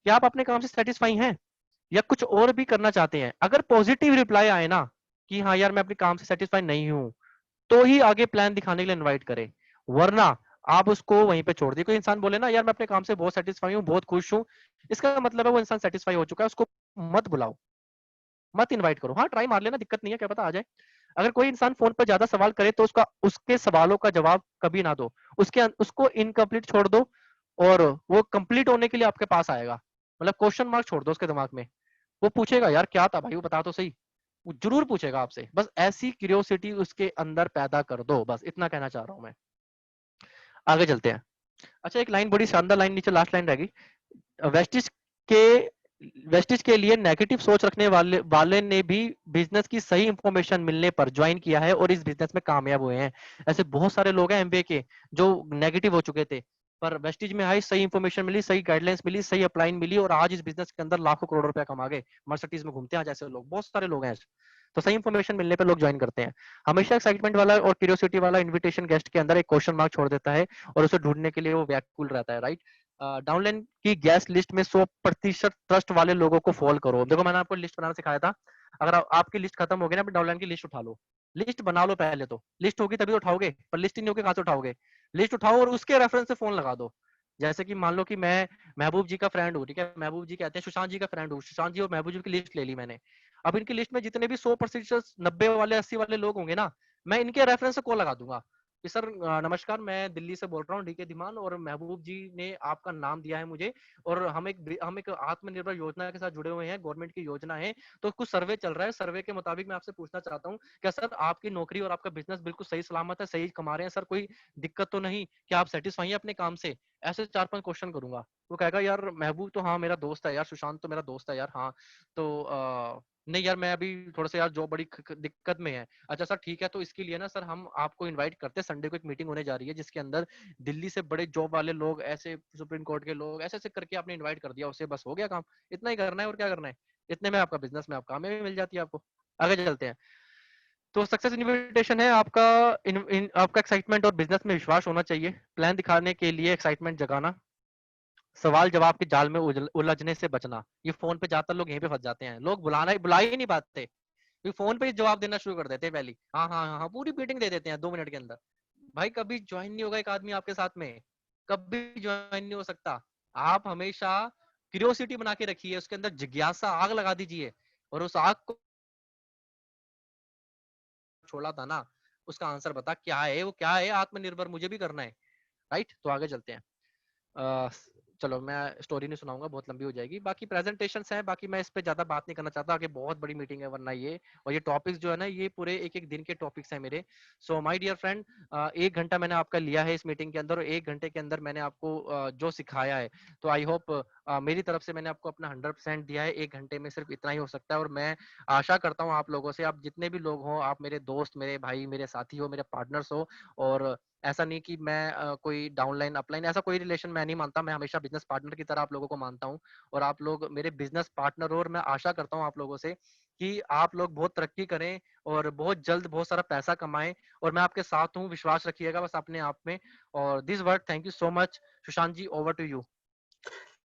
क्या आप अपने काम से सेटिस्फाई हैं या कुछ और भी करना चाहते हैं? अगर पॉजिटिव रिप्लाई आए ना कि हाँ यार मैं अपने काम से सेटिस्फाई नहीं हूं, तो ही आगे प्लान दिखाने के लिए इनवाइट करें, वरना आप उसको वहीं पे छोड़ दिए। कोई इंसान बोले ना यार मैं अपने काम से बहुत सेटिस्फाई हूँ, बहुत खुश हूँ, इसका मतलब है वो इंसान सेटिस्फाई हो चुका है, उसको मत बुलाओ, मत इनवाइट करो। हाँ ट्राई मार लेना, दिक्कत नहीं है, क्या पता आ जाए। अगर कोई इंसान फोन पर ज्यादा सवाल करे तो उसका उसके सवालों का जवाब कभी ना दो, उसको इनकम्प्लीट छोड़ दो, और वो कंप्लीट होने के लिए आपके पास आएगा, मतलब क्वेश्चन मार्क छोड़ दो उसके दिमाग में। वो पूछेगा यार क्या था भाई, वो बता तो सही, वो जरूर पूछेगा आपसे। बस ऐसी क्यूरियोसिटी उसके अंदर पैदा कर दो, बस इतना कहना चाह रहा हूं मैं। आगे चलते हैं। अच्छा, एक लाइन, बड़ी शानदार लाइन, नीचे लास्ट लाइन रहेगी। वेस्टिज के वेस्टिज के लिए नेगेटिव सोच रखने वाले ने भी बिजनेस की सही इंफॉर्मेशन मिलने पर ज्वाइन किया है और इस बिजनेस में कामयाब हुए हैं। ऐसे बहुत सारे लोग हैं एमबीए के जो नेगेटिव हो चुके थे, पर वेस्टिज में आई, सही इंफॉर्मेशन मिली, सही गाइडलाइंस मिली, सही अपलाइन मिली, और आज इस बिजनेस के अंदर लाखों करोड़ रुपया कमा गए। मर्सिडीज में घूमते हैं आज ऐसे लोग, बहुत सारे लोग हैं। तो सही इंफॉर्मेशन मिलने पर लोग ज्वाइन करते हैं। हमेशा एक्साइटमेंट वाला और क्यूरियोसिटी वाला इन्विटेशन गेस्ट के अंदर एक क्वेश्चन मार्क छोड़ देता है और उसे ढूंढने के लिए वो व्याकुल रहता है, राइट। डाउनलाइन की गैस लिस्ट में 100% ट्रस्ट वाले लोगों को फॉलो करो। देखो मैंने आपको लिस्ट बनाना सिखाया था, अगर आपकी लिस्ट खत्म हो गई ना, डाउनलाइन की लिस्ट उठा लो, लिस्ट बना लो पहले, तो लिस्ट होगी तभी तो उठाओगे, पर लिस्ट ही नहीं होगी कहां से उठाओगे? लिस्ट उठाओ और उसके रेफरेंस से फोन लगा दो। जैसे कि मान लो कि मैं महबूब जी का फ्रेंड हूँ, ठीक है, महबूब जी कहते हैं सुशांत जी का फ्रेंड हूँ, सुशांत जी और महबूब जी की लिस्ट ले ली मैंने। अब इनकी लिस्ट में जितने भी 100%, 90 वाले, 80 वाले लोग होंगे ना, मैं इनके रेफरेंस से कॉल लगा दूंगा कि सर नमस्कार, मैं दिल्ली से बोल रहा हूँ, डीके धीमान, और महबूब जी ने आपका नाम दिया है मुझे, और हम एक आत्मनिर्भर योजना के साथ जुड़े हुए हैं, गवर्नमेंट की योजना है, तो कुछ सर्वे चल रहा है, सर्वे के मुताबिक मैं आपसे पूछना चाहता हूँ, क्या सर आपकी नौकरी और आपका बिजनेस बिल्कुल सही सलामत है, सही कमा रहे हैं सर, कोई दिक्कत तो नहीं, क्या आप सेटिस्फाई हैं अपने काम से? ऐसे 4-5 क्वेश्चन करूंगा। वो कहेगा यार महबूब तो हाँ मेरा दोस्त है यार, सुशांत तो मेरा दोस्त है यार, हाँ तो नहीं यार मैं अभी थोड़ा सा यार जॉब बड़ी दिक्कत में है। अच्छा सर ठीक है, तो इसके लिए ना सर हम आपको इनवाइट करते हैं, संडे को एक मीटिंग होने जा रही है जिसके अंदर दिल्ली से बड़े जॉब वाले लोग, ऐसे सुप्रीम कोर्ट के लोग, ऐसे ऐसे करके आपने इनवाइट कर दिया उसे, बस हो गया काम। इतना ही करना है और क्या करना है, इतने में आपका बिजनेस में आप कामयाबी मिल जाती है आपको। आगे चलते हैं। तो सक्सेस इन्विटेशन है आपका, आपका एक्साइटमेंट और बिजनेस में विश्वास होना चाहिए, प्लान दिखाने के लिए एक्साइटमेंट जगाना, सवाल जवाब के जाल में उलझने से बचना। ये फोन पे ज्यादातर लोग यहीं पे फंस जाते हैं, लोग बुला ही नहीं पाते, क्योंकि फोन पे ही जवाब देना शुरू कर देते हैं पहली, हाँ हाँ हाँ हाँ, पूरी मीटिंग दे देते हैं 2 मिनट के अंदर। भाई कभी ज्वाइन नहीं होगा एक आदमी आपके साथ में, कभी ज्वाइन नहीं हो सकता। आप हमेशा क्यूरियोसिटी बना के रखिए, उसके अंदर जिज्ञासा आग लगा दीजिए, और उस आग को छोड़ा था ना, उसका आंसर बता क्या है, वो क्या है, आत्मनिर्भर मुझे भी करना है, राइट। तो आगे चलते हैं। अ, चलो मैं स्टोरी नहीं सुनाऊंगा, बहुत लंबी हो जाएगी, बाकी प्रेजेंटेशंस हैं, बाकी मैं इस पे ज्यादा बात नहीं करना चाहता, आगे बहुत बड़ी मीटिंग है वरना ये, और ये टॉपिक्स जो है ना ये पूरे एक एक दिन के टॉपिक्स हैं मेरे। सो माय डियर फ्रेंड, 1 घंटा मैंने आपका लिया है इस मीटिंग के अंदर, और 1 घंटे के अंदर मैंने आपको जो सिखाया है, तो आई होप मेरी तरफ से मैंने आपको अपना 100% दिया है। 1 घंटे में सिर्फ इतना ही हो सकता है, और मैं आशा करता हूँ आप लोगों से, आप जितने भी लोग हो, आप मेरे दोस्त, मेरे भाई, मेरे साथी हो, मेरे पार्टनर्स हो, और ऐसा नहीं कि मैं कोई डाउनलाइन अपलाइन ऐसा कोई रिलेशन मैं नहीं मानता, मैं हमेशा बिजनेस पार्टनर की तरह आप लोगों को मानता हूँ, और आप लोग मेरे बिजनेस पार्टनर हो, और मैं आशा करता हूँ आप लोगों से कि आप लोग बहुत तरक्की करें और बहुत जल्द बहुत सारा पैसा कमाएं, और मैं आपके साथ हूँ, विश्वास रखिएगा बस अपने आप में। और this word, thank you so much. Sushant ji, over to you.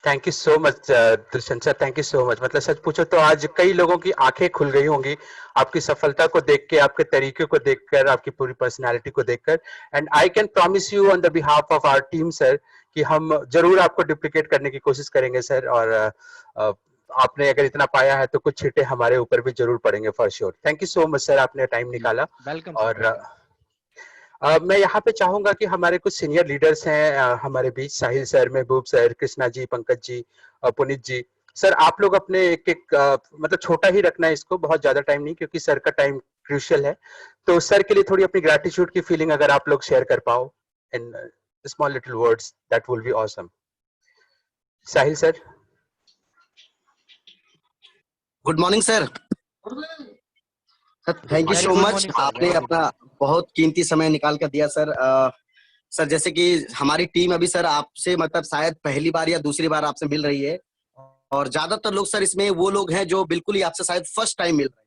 Thank you so much Dushyant sir, thank you so much. मतलब सच पूछो तो आज कई लोगों की आंखें खुल गई होंगी आपकी सफलता को देख के, आपके तरीके को देखकर, आपकी पूरी पर्सनालिटी को देखकर। And I can promise you on the behalf of our team sir कि हम जरूर आपको डुप्लीकेट करने की कोशिश करेंगे सर, और आपने अगर इतना पाया है तो कुछ छींटे हमारे ऊपर भी जरूर पड़ेंगे for sure. Thank you so much sir, आपने टाइम जी, निकाला। वेलकम सर, और वेलकम। मैं यहाँ पे चाहूंगा कि हमारे कुछ सीनियर लीडर्स हैं हमारे बीच, साहिल सर, महबूब सर, कृष्णा जी, पंकज जी, पुनीत जी। सर आप लोग अपने एक एक मतलब छोटा ही रखना है इसको, बहुत ज्यादा टाइम नहीं, क्योंकि सर का टाइम क्रूशियल है। तो सर के लिए थोड़ी अपनी ग्रेटिट्यूड की फीलिंग अगर आप लोग शेयर कर पाओ in small little words, that will be awesome. Sahil sir. Good morning sir. Thank you very so good much, morning sir, आपने वेरी गुड अपना मॉर्निंग। बहुत कीमती समय निकाल कर दिया सर। सर जैसे कि हमारी टीम अभी सर आपसे मतलब शायद पहली बार या दूसरी बार आपसे मिल रही है, और ज्यादातर लोग सर इसमें वो लोग हैं जो बिल्कुल ही आपसे शायद फर्स्ट टाइम मिल रहे हैं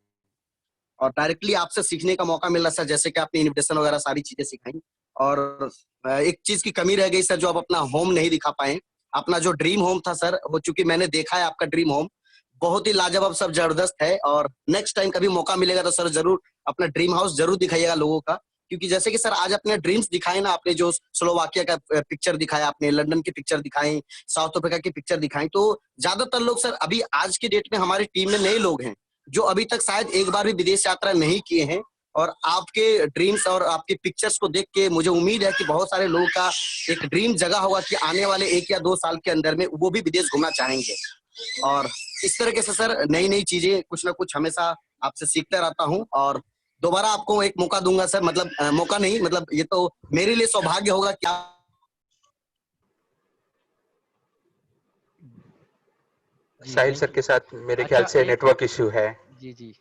और डायरेक्टली आपसे सीखने का मौका मिल रहा है सर। जैसे कि आपने इन्विटेशन वगैरह सारी चीजें सिखाई, और एक चीज की कमी रह गई सर, जो आप अपना होम नहीं दिखा पाए। अपना जो ड्रीम होम था सर, वो चूंकि मैंने देखा है आपका ड्रीम होम बहुत ही लाजवाब सब जबरदस्त है, और नेक्स्ट टाइम कभी मौका मिलेगा तो सर जरूर अपना ड्रीम हाउस जरूर दिखाइएगा लोगों का। क्योंकि जैसे कि सर आज अपने ड्रीम्स दिखाए ना, आपने जो स्लोवाकिया का पिक्चर दिखाया, आपने लंदन की पिक्चर दिखाई, साउथ अफ्रीका की पिक्चर दिखाई, तो ज्यादातर लोग सर अभी आज के डेट में हमारी टीम में नए लोग हैं जो अभी तक शायद एक बार भी विदेश यात्रा नहीं किए हैं। और आपके ड्रीम्स और आपके पिक्चर्स को देख के मुझे उम्मीद है कि बहुत सारे लोगों का एक ड्रीम जगह होगा कि आने वाले 1 या 2 साल के अंदर में वो भी विदेश घूमना चाहेंगे। और इस तरीके से सर नई नई चीजें कुछ ना कुछ हमेशा आपसे सीखता रहता हूँ, और दोबारा आपको एक मौका दूंगा सर। मतलब मौका नहीं, मतलब ये तो मेरे लिए सौभाग्य होगा कि आप जी साहिल थैंक सर यू। के साथ मेरे ख्याल अच्छा से एक, नेटवर्क इश्यू है। जी जी,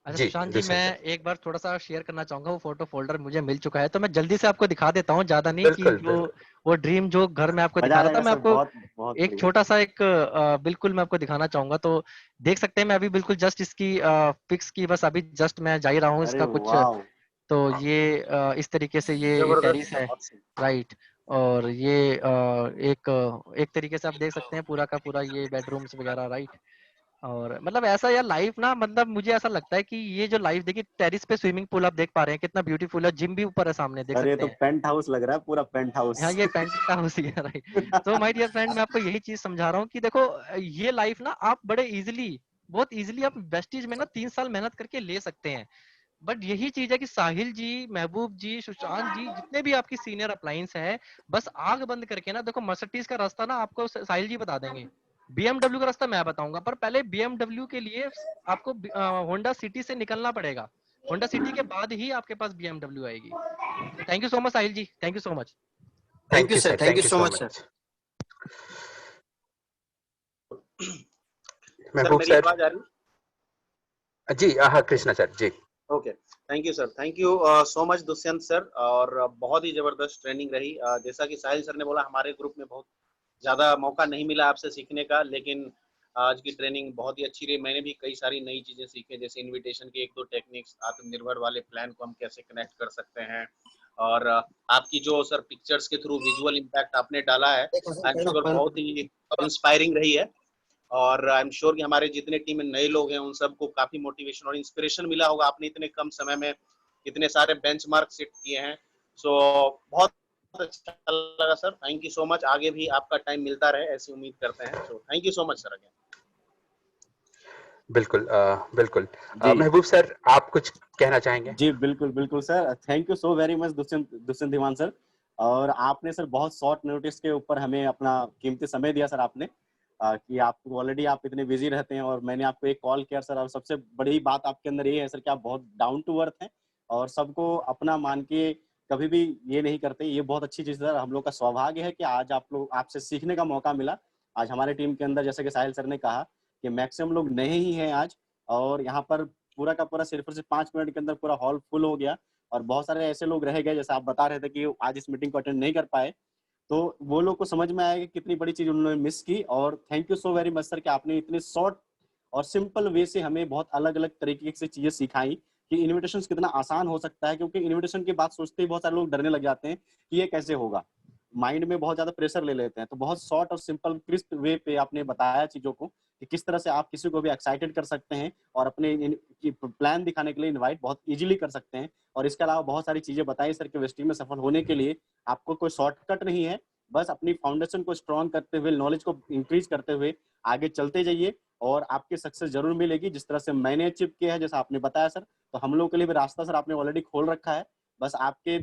अच्छा जी सुशांत जी, दुष्यंत मैं सर, एक बार थोड़ा सा शेयर करना चाहूंगा। वो फोटो फोल्डर मुझे मिल चुका है, तो मैं जल्दी से आपको दिखा देता हूँ, ज्यादा नहीं कि बिल्कुल जो बिल्कुल। वो ड्रीम जो घर में आपको मजा दिखा आ रहा था, जाएगा मैं सर, आपको बहुत बहुत एक बढ़िया। छोटा सा एक बिल्कुल मैं आपको दिखाना चाहूंगा। तो देख सकते हैं, मैं अभी बिल्कुल जस्ट इसकी पिक्स की बस अभी जस्ट मैं जा ही रहा हूँ अरे इसका कुछ। वाह, तो ये इस तरीके से ये टेरिस जबरदस्त, है, awesome। राइट। और ये एक तरीके से आप देख सकते हैं पूरा का पूरा ये बेडरूम्स वगैरह, राइट। और मतलब ऐसा यार लाइफ ना, मतलब मुझे ऐसा लगता है कि ये जो लाइफ देखिए, टेरिस पे स्विमिंग पूल आप देख पा रहे हैं कितना ब्यूटीफुल है, जिम भी ऊपर है सामने, देख सर ये सकते तो हैं। पेंट हाउस लग रहा है, पूरा पेंट हाँ, हाउस। ये पेंट हाउस ही है, राइट। तो माय डियर फ्रेंड, मैं आपको यही चीज समझा रहा हूँ कि देखो, ये लाइफ ना आप बड़े इजीली, बहुत इजीली आप वेस्टीज में ना 3 साल मेहनत करके ले सकते हैं। बट यही चीज है कि साहिल जी, महबूब जी, सुशांत जी, जितने भी आपकी सीनियर अप्लायंस है, बस आग बंद करके ना देखो, मर्सिडीज का रास्ता ना आपको साहिल जी बता देंगे, बीएमडब्ल्यू का रास्ता मैं बताऊंगा। पर पहले बीएमडब्ल्यू के लिए आपको होंडा सिटी से निकलना पड़ेगा। होंडा सिटी के बाद ही आपके पास बीएमडब्ल्यू आएगी। तो thank you so much Sahil ji, thank you so much. Thank you sir, thank you thank you so so much sir. Much. Sir Mehboob मेरी सर। आवाज आ रही जी हाँ कृष्णा सर जी। है? Okay, thank you sir, thank you so much Dushyant sir. और बहुत ही जबरदस्त training रही। जैसा कि साहिल सर ने बोला, हमारे ग्रुप में बहुत ज़्यादा मौका नहीं मिला आपसे सीखने का, लेकिन आज की ट्रेनिंग बहुत ही अच्छी रही। मैंने भी कई सारी नई चीज़ें सीखी, जैसे इनविटेशन के 1-2 टेक्निक्स, आत्मनिर्भर वाले प्लान को हम कैसे कनेक्ट कर सकते हैं, और आपकी जो सर पिक्चर्स के थ्रू विजुअल इम्पैक्ट आपने डाला है, आई एम श्योर बहुत ही इंस्पायरिंग रही है। और आई एम श्योर कि हमारे जितने टीम में नए लोग हैं उन सबको काफ़ी मोटिवेशन और इंस्पिरेशन मिला होगा। आपने इतने कम समय में इतने सारे बेंचमार्क सेट किए हैं, सो बहुत अच्छा लगा sir. Thank you so much, आगे भी आपका टाइम मिलता रहे ऐसी उम्मीद करते हैं। So thank you so much sir again. बिल्कुल बिल्कुल। जी महबूब सर आप कुछ कहना चाहेंगे? जी, बिल्कुल बिल्कुल sir, thank you so very much Dushyant Dushyant Diwan sir. और आपने सर बहुत शॉर्ट नोटिस के ऊपर हमें अपना कीमती समय दिया सर आपने। कि आप ऑलरेडी आप इतने बिजी रहते हैं और मैंने आपको एक कॉल किया सर। और सबसे बड़ी बात आपके अंदर ये है सर कि आप बहुत डाउन टू अर्थ हैं और सबको अपना मान के कभी भी ये नहीं करते। ये बहुत अच्छी चीज़ है सर, हम लोग का सौभाग्य है कि आज आप लोग आपसे सीखने का मौका मिला। आज हमारे टीम के अंदर जैसे कि साहिल सर ने कहा कि मैक्सिमम लोग नए ही हैं आज, और यहाँ पर पूरा का पूरा सिर्फ और सिर्फ 5 मिनट के अंदर पूरा हॉल फुल हो गया। और बहुत सारे ऐसे लोग रह गए, जैसे आप बता रहे थे कि आज इस मीटिंग को अटेंड नहीं कर पाए, तो वो लोग को समझ में आएगा कि कितनी बड़ी चीज उन्होंने मिस की। और thank you so very much sir कि आपने इतने शॉर्ट और सिंपल वे से हमें बहुत अलग अलग तरीके से चीजें सिखाई कि इन्विटेशन कितना आसान हो सकता है। क्योंकि इन्विटेशन की बात सोचते ही बहुत सारे लोग डरने लग जाते हैं कि ये कैसे होगा, माइंड में बहुत ज्यादा प्रेशर ले लेते हैं। तो बहुत शॉर्ट और सिंपल क्रिस्प वे पे आपने बताया चीजों को कि किस तरह से आप किसी को भी एक्साइटेड कर सकते हैं और अपने प्लान दिखाने के लिए इनवाइट बहुत इजीली कर सकते हैं। और इसके अलावा बहुत सारी चीजें बताई सर कि वेस्टिंग में सफल होने के लिए आपको कोई शॉर्टकट नहीं है, बस अपनी फाउंडेशन को स्ट्रॉन्ग करते हुए, नॉलेज को इंक्रीज करते हुए आगे चलते जाइए और आपकी सक्सेस जरूर मिलेगी। जिस तरह से मैंने अचीव किया है, जैसा आपने बताया सर, तो हम लोग के लिए भी रास्ता सर आपने ऑलरेडी खोल रखा है। बस आपके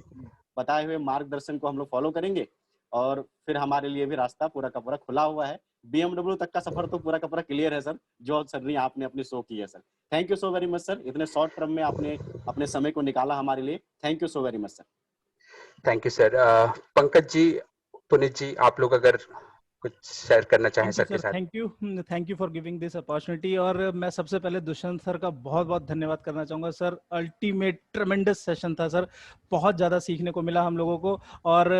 बताए हुए मार्गदर्शन को हम लोग फॉलो करेंगे और फिर हमारे लिए भी रास्ता पूरा का पूरा खुला हुआ है। बीएमडब्ल्यू तक का सफर तो पूरा का पूरा क्लियर है सर, जो सर ने आपने अपनी शो की है sir. Thank you so very much sir, इतने शॉर्ट टर्म में आपने अपने समय को निकाला हमारे लिए। Thank you so very much sir. Thank you sir. Pankaj ji, Puneet ji, आप लोग अगर कुछ शेयर करना चाहें थैंक यू सर के सर, साथ। Thank you for giving this opportunity. और मैं सबसे पहले दुष्यंत सर का बहुत बहुत धन्यवाद करना चाहूँगा सर। अल्टीमेट ट्रेमेंडस सेशन था सर, बहुत ज़्यादा सीखने को मिला हम लोगों को। और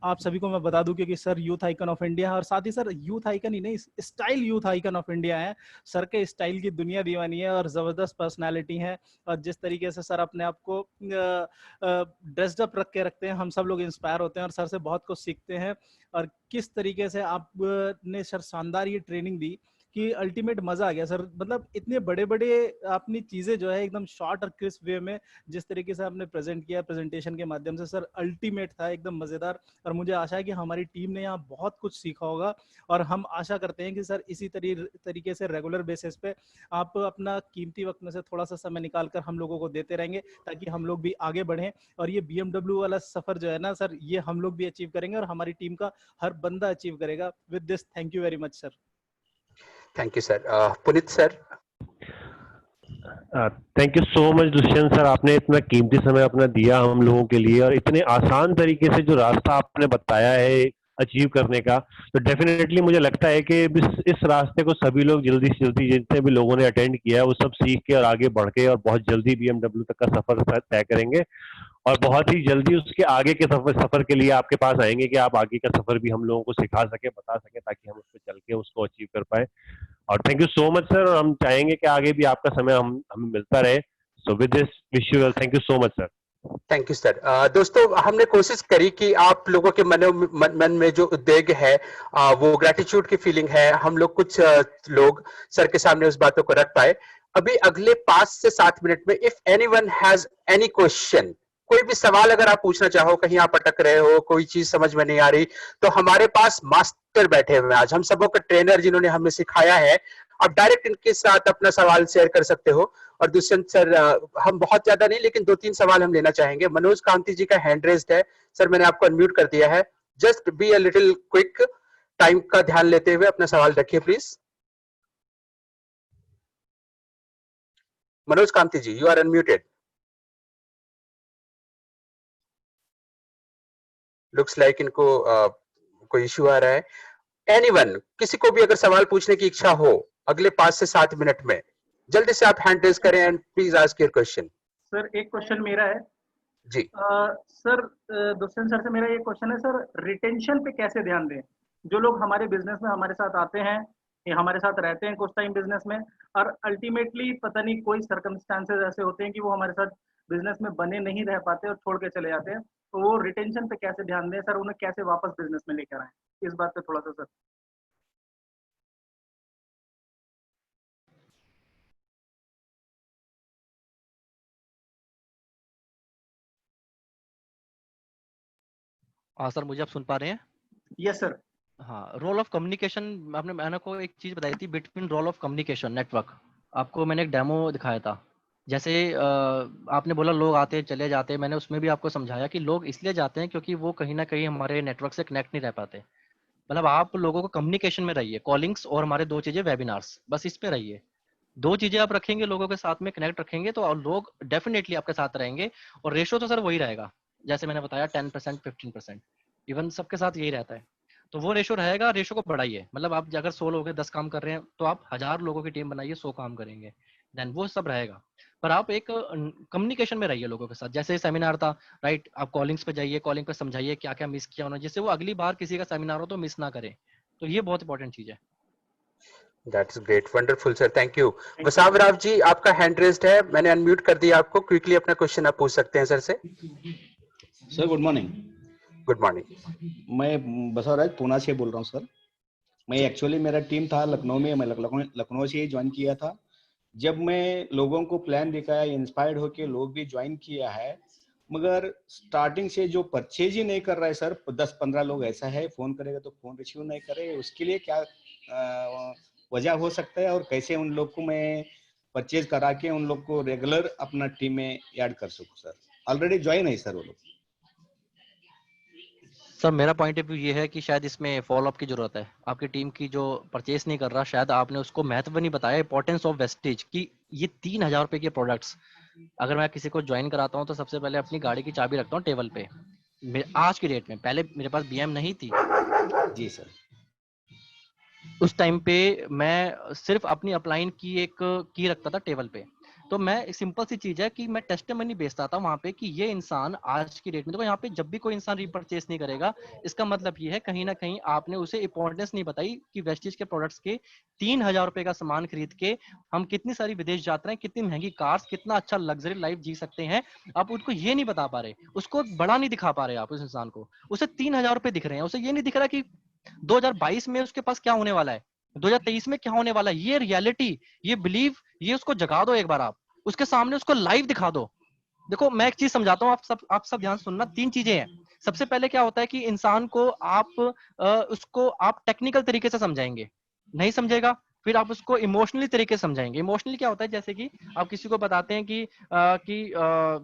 आप सभी को मैं बता दूं कि sir youth icon of India है, और साथ ही सर यूथ आइकन ही नहीं, style youth icon of India है। सर के स्टाइल की दुनिया दीवानी है और ज़बरदस्त पर्सनैलिटी है। और जिस तरीके से सर अपने आप को ड्रेस्ड अप रख के रखते हैं, हम सब लोग इंस्पायर होते हैं और सर से बहुत कुछ सीखते हैं। और किस तरीके से आपने सर शानदार ये ट्रेनिंग दी कि अल्टीमेट मजा आ गया सर। मतलब इतने बड़े बड़े अपनी चीजें जो है एकदम शॉर्ट और क्रिस्प वे में जिस तरीके से आपने प्रेजेंट किया प्रेजेंटेशन के माध्यम से, सर अल्टीमेट था, एकदम मजेदार। और मुझे आशा है कि हमारी टीम ने यहाँ बहुत कुछ सीखा होगा। और हम आशा करते हैं कि सर इसी तरीके से रेगुलर बेसिस पे आप अपना कीमती वक्त में से थोड़ा सा समय निकाल कर हम लोगों को देते रहेंगे, ताकि हम लोग भी आगे बढ़ें। और ये BMW वाला सफर जो है ना सर, ये हम लोग भी अचीव करेंगे और हमारी टीम का हर बंदा अचीव करेगा। With this, thank you very much sir. Thank you sir. Puneet sir. Thank you so much Dushyant sir, आपने इतना कीमती समय अपना दिया हम लोगों के लिए, और इतने आसान तरीके से जो रास्ता आपने बताया है अचीव करने का, तो डेफिनेटली मुझे लगता है कि इस रास्ते को सभी लोग जल्दी से जल्दी, जितने भी लोगों ने अटेंड किया है वो सब सीख के और आगे बढ़ के और बहुत जल्दी BMW तक का सफर तय करेंगे। और बहुत ही जल्दी उसके आगे के सफर के लिए आपके पास आएंगे कि आप आगे का सफर भी हम लोगों को सिखा सके, बता सके, ताकि हम उस पर चल के उसको अचीव कर पाए। और thank you so much sir, और हम चाहेंगे कि आगे भी आपका समय हमें मिलता रहे। So with this wish you well, thank you so much sir. Thank you sir. दोस्तों, हमने कोशिश करी कि आप लोगों के मन में जो उद्वेग है, वो ग्रेटिट्यूड की फीलिंग है, हम लोग कुछ लोग सर के सामने उस बातों को रख पाए। अभी अगले 5 से 7 मिनट में if anyone has any question, कोई भी सवाल अगर आप पूछना चाहो, कहीं आप अटक रहे हो, कोई चीज समझ में नहीं आ रही, तो हमारे पास मास्टर बैठे हुए हैं आज, हम सबों का ट्रेनर जिन्होंने हमें सिखाया है। आप डायरेक्ट इनके साथ अपना सवाल शेयर कर सकते हो। और दुष्यंत सर, हम बहुत ज्यादा नहीं, लेकिन 2-3 सवाल हम लेना चाहेंगे। मनोज कांति जी का हैंड रेज्ड है। सर, मैंने आपको अनम्यूट कर दिया है। Just be a little quick, time का ध्यान लेते हुए अपना सवाल रखिए please. Manoj Kanti ji, you are unmuted. Looks like इनको कोई इश्यू आ रहा है। एनीवन, किसी को भी अगर सवाल पूछने की इच्छा हो अगले 5 से 7 मिनट में, जल्दी से आप हैंड रेज करें and please ask your question. Sir एक क्वेश्चन मेरा है जी सर, दुष्यंत सर से मेरा ये क्वेश्चन है सर, रिटेंशन पे कैसे ध्यान दें? जो लोग हमारे बिजनेस में हमारे साथ आते हैं या हमारे साथ रहते हैं कुछ टाइम बिजनेस में, और अल्टीमेटली पता नहीं कोई सर्कमस्टांसेस ऐसे होते हैं कि वो हमारे साथ बिजनेस में बने नहीं रह पाते और छोड़ के चले जाते हैं, तो वो रिटेंशन पे कैसे ध्यान दें सर, उन्हें कैसे वापस बिजनेस में लेकर आए, इस बात पे थोड़ा सा सर। हाँ सर, मुझे आप सुन पा रहे हैं? Yes sir. हाँ, रोल ऑफ कम्युनिकेशन, मैंने को एक चीज बताई थी, between role of communication network. आपको मैंने एक डेमो दिखाया था। जैसे आपने बोला लोग आते चले जाते, मैंने उसमें भी आपको समझाया कि लोग इसलिए जाते हैं क्योंकि वो कहीं ना कहीं हमारे नेटवर्क से कनेक्ट नहीं रह पाते। मतलब आप लोगों को कम्युनिकेशन में रहिए, कॉलिंग्स और हमारे 2 चीजें वेबिनार्स, बस इस पे रहिए। 2 चीजें आप रखेंगे, लोगों के साथ में कनेक्ट रखेंगे, तो लोग डेफिनेटली आपके साथ रहेंगे। और रेशो तो सर वही रहेगा, जैसे मैंने बताया 10%, 15%, इवन सबके साथ यही रहता है। तो वो रेशो रहेगा, रेशो को बढ़ाइए। मतलब आप अगर 100 लोग 10 काम कर रहे हैं, तो आप 1000 लोगों की टीम बनाइए, 100 काम करेंगे, देन वो सब रहेगा। पर आप एक कम्युनिकेशन में रहिए लोगों के साथ। जैसे सेमिनार था, राइट, आप कॉलिंग्स पे जाइए, कॉलिंग पे समझाइए क्या क्या मिस किया उन्होंने, जिससे वो अगली बार किसी का सेमिनार हो तो मिस ना करे। तो ये बहुत इंपॉर्टेंट चीज है। That's great, wonderful sir, thank you. Vasav Rao ji, आपका हैंड रेज्ड है, मैंने अनम्यूट कर दिया आपको। क्विकली अपना क्वेश्चन आप पूछ सकते हैं सर से। Sir good morning. Good morning. मैं बसवराज पूना से बोल रहा हूँ सर। मैं एक्चुअली मेरा टीम था लखनऊ में, मैं लखनऊ से ही ज्वाइन किया था। जब मैं लोगों को प्लान दिखाया, इंस्पायर्ड होके लोग भी ज्वाइन किया है, मगर स्टार्टिंग से जो परचेज ही नहीं कर रहा है सर, 10-15 लोग ऐसा है, फोन करेगा तो फोन रिसीव नहीं करे, उसके लिए क्या वजह हो सकता है, और कैसे उन लोग को मैं परचेज करा के उन लोग को रेगुलर अपना टीम में ऐड कर सकूं सर? ऑलरेडी ज्वाइन है सर वो लोग। सर मेरा पॉइंट ऑफ व्यू ये है कि शायद इसमें फॉलो अप की जरूरत है। आपकी टीम की जो परचेस नहीं कर रहा, शायद आपने उसको महत्व नहीं बताया, इंपॉर्टेंस ऑफ वेस्टेज की। ये 3000 रुपए के प्रोडक्ट्स अगर मैं किसी को ज्वाइन कराता हूँ तो सबसे पहले अपनी गाड़ी की चाबी रखता हूँ टेबल पे। आज की डेट में, पहले मेरे पास BM नहीं थी जी सर। उस टाइम पे मैं सिर्फ अपनी अपलाइन की एक की रखता था टेबल पे। तो मैं एक सिंपल सी चीज है कि मैं टेस्टिमनी बेचता था वहां पे कि ये इंसान आज की डेट में, देखो यहाँ पे जब भी कोई इंसान रीपरचेस नहीं करेगा, इसका मतलब ये है कहीं ना कहीं आपने उसे इंपॉर्टेंस नहीं बताई कि वेस्टीज के प्रोडक्ट्स के 3,000 रुपए का सामान खरीद के हम कितनी सारी विदेश यात्राएं, कितनी महंगी कार्स, कितना अच्छा लग्जरी लाइफ जी सकते हैं। आप उनको ये नहीं बता पा रहे, उसको बड़ा नहीं दिखा पा रहे आप उस इंसान को। उसे 3,000 रुपए दिख रहे हैं, उसे ये नहीं दिख रहा कि 2022 में उसके पास क्या होने वाला है, 2023 में क्या होने वाला है। ये रियलिटी, ये बिलीव, ये उसको जगा दो एक बार, आप उसके सामने उसको लाइव दिखा दो। देखो मैं एक चीज समझाता हूँ, आप सब ध्यान सुनना। 3 चीजें हैं। सबसे पहले क्या होता है कि इंसान को आप उसको आप टेक्निकल तरीके से समझाएंगे, नहीं समझेगा, फिर आप उसको इमोशनली तरीके से समझाएंगे। इमोशनली क्या होता है, जैसे कि आप किसी को बताते हैं कि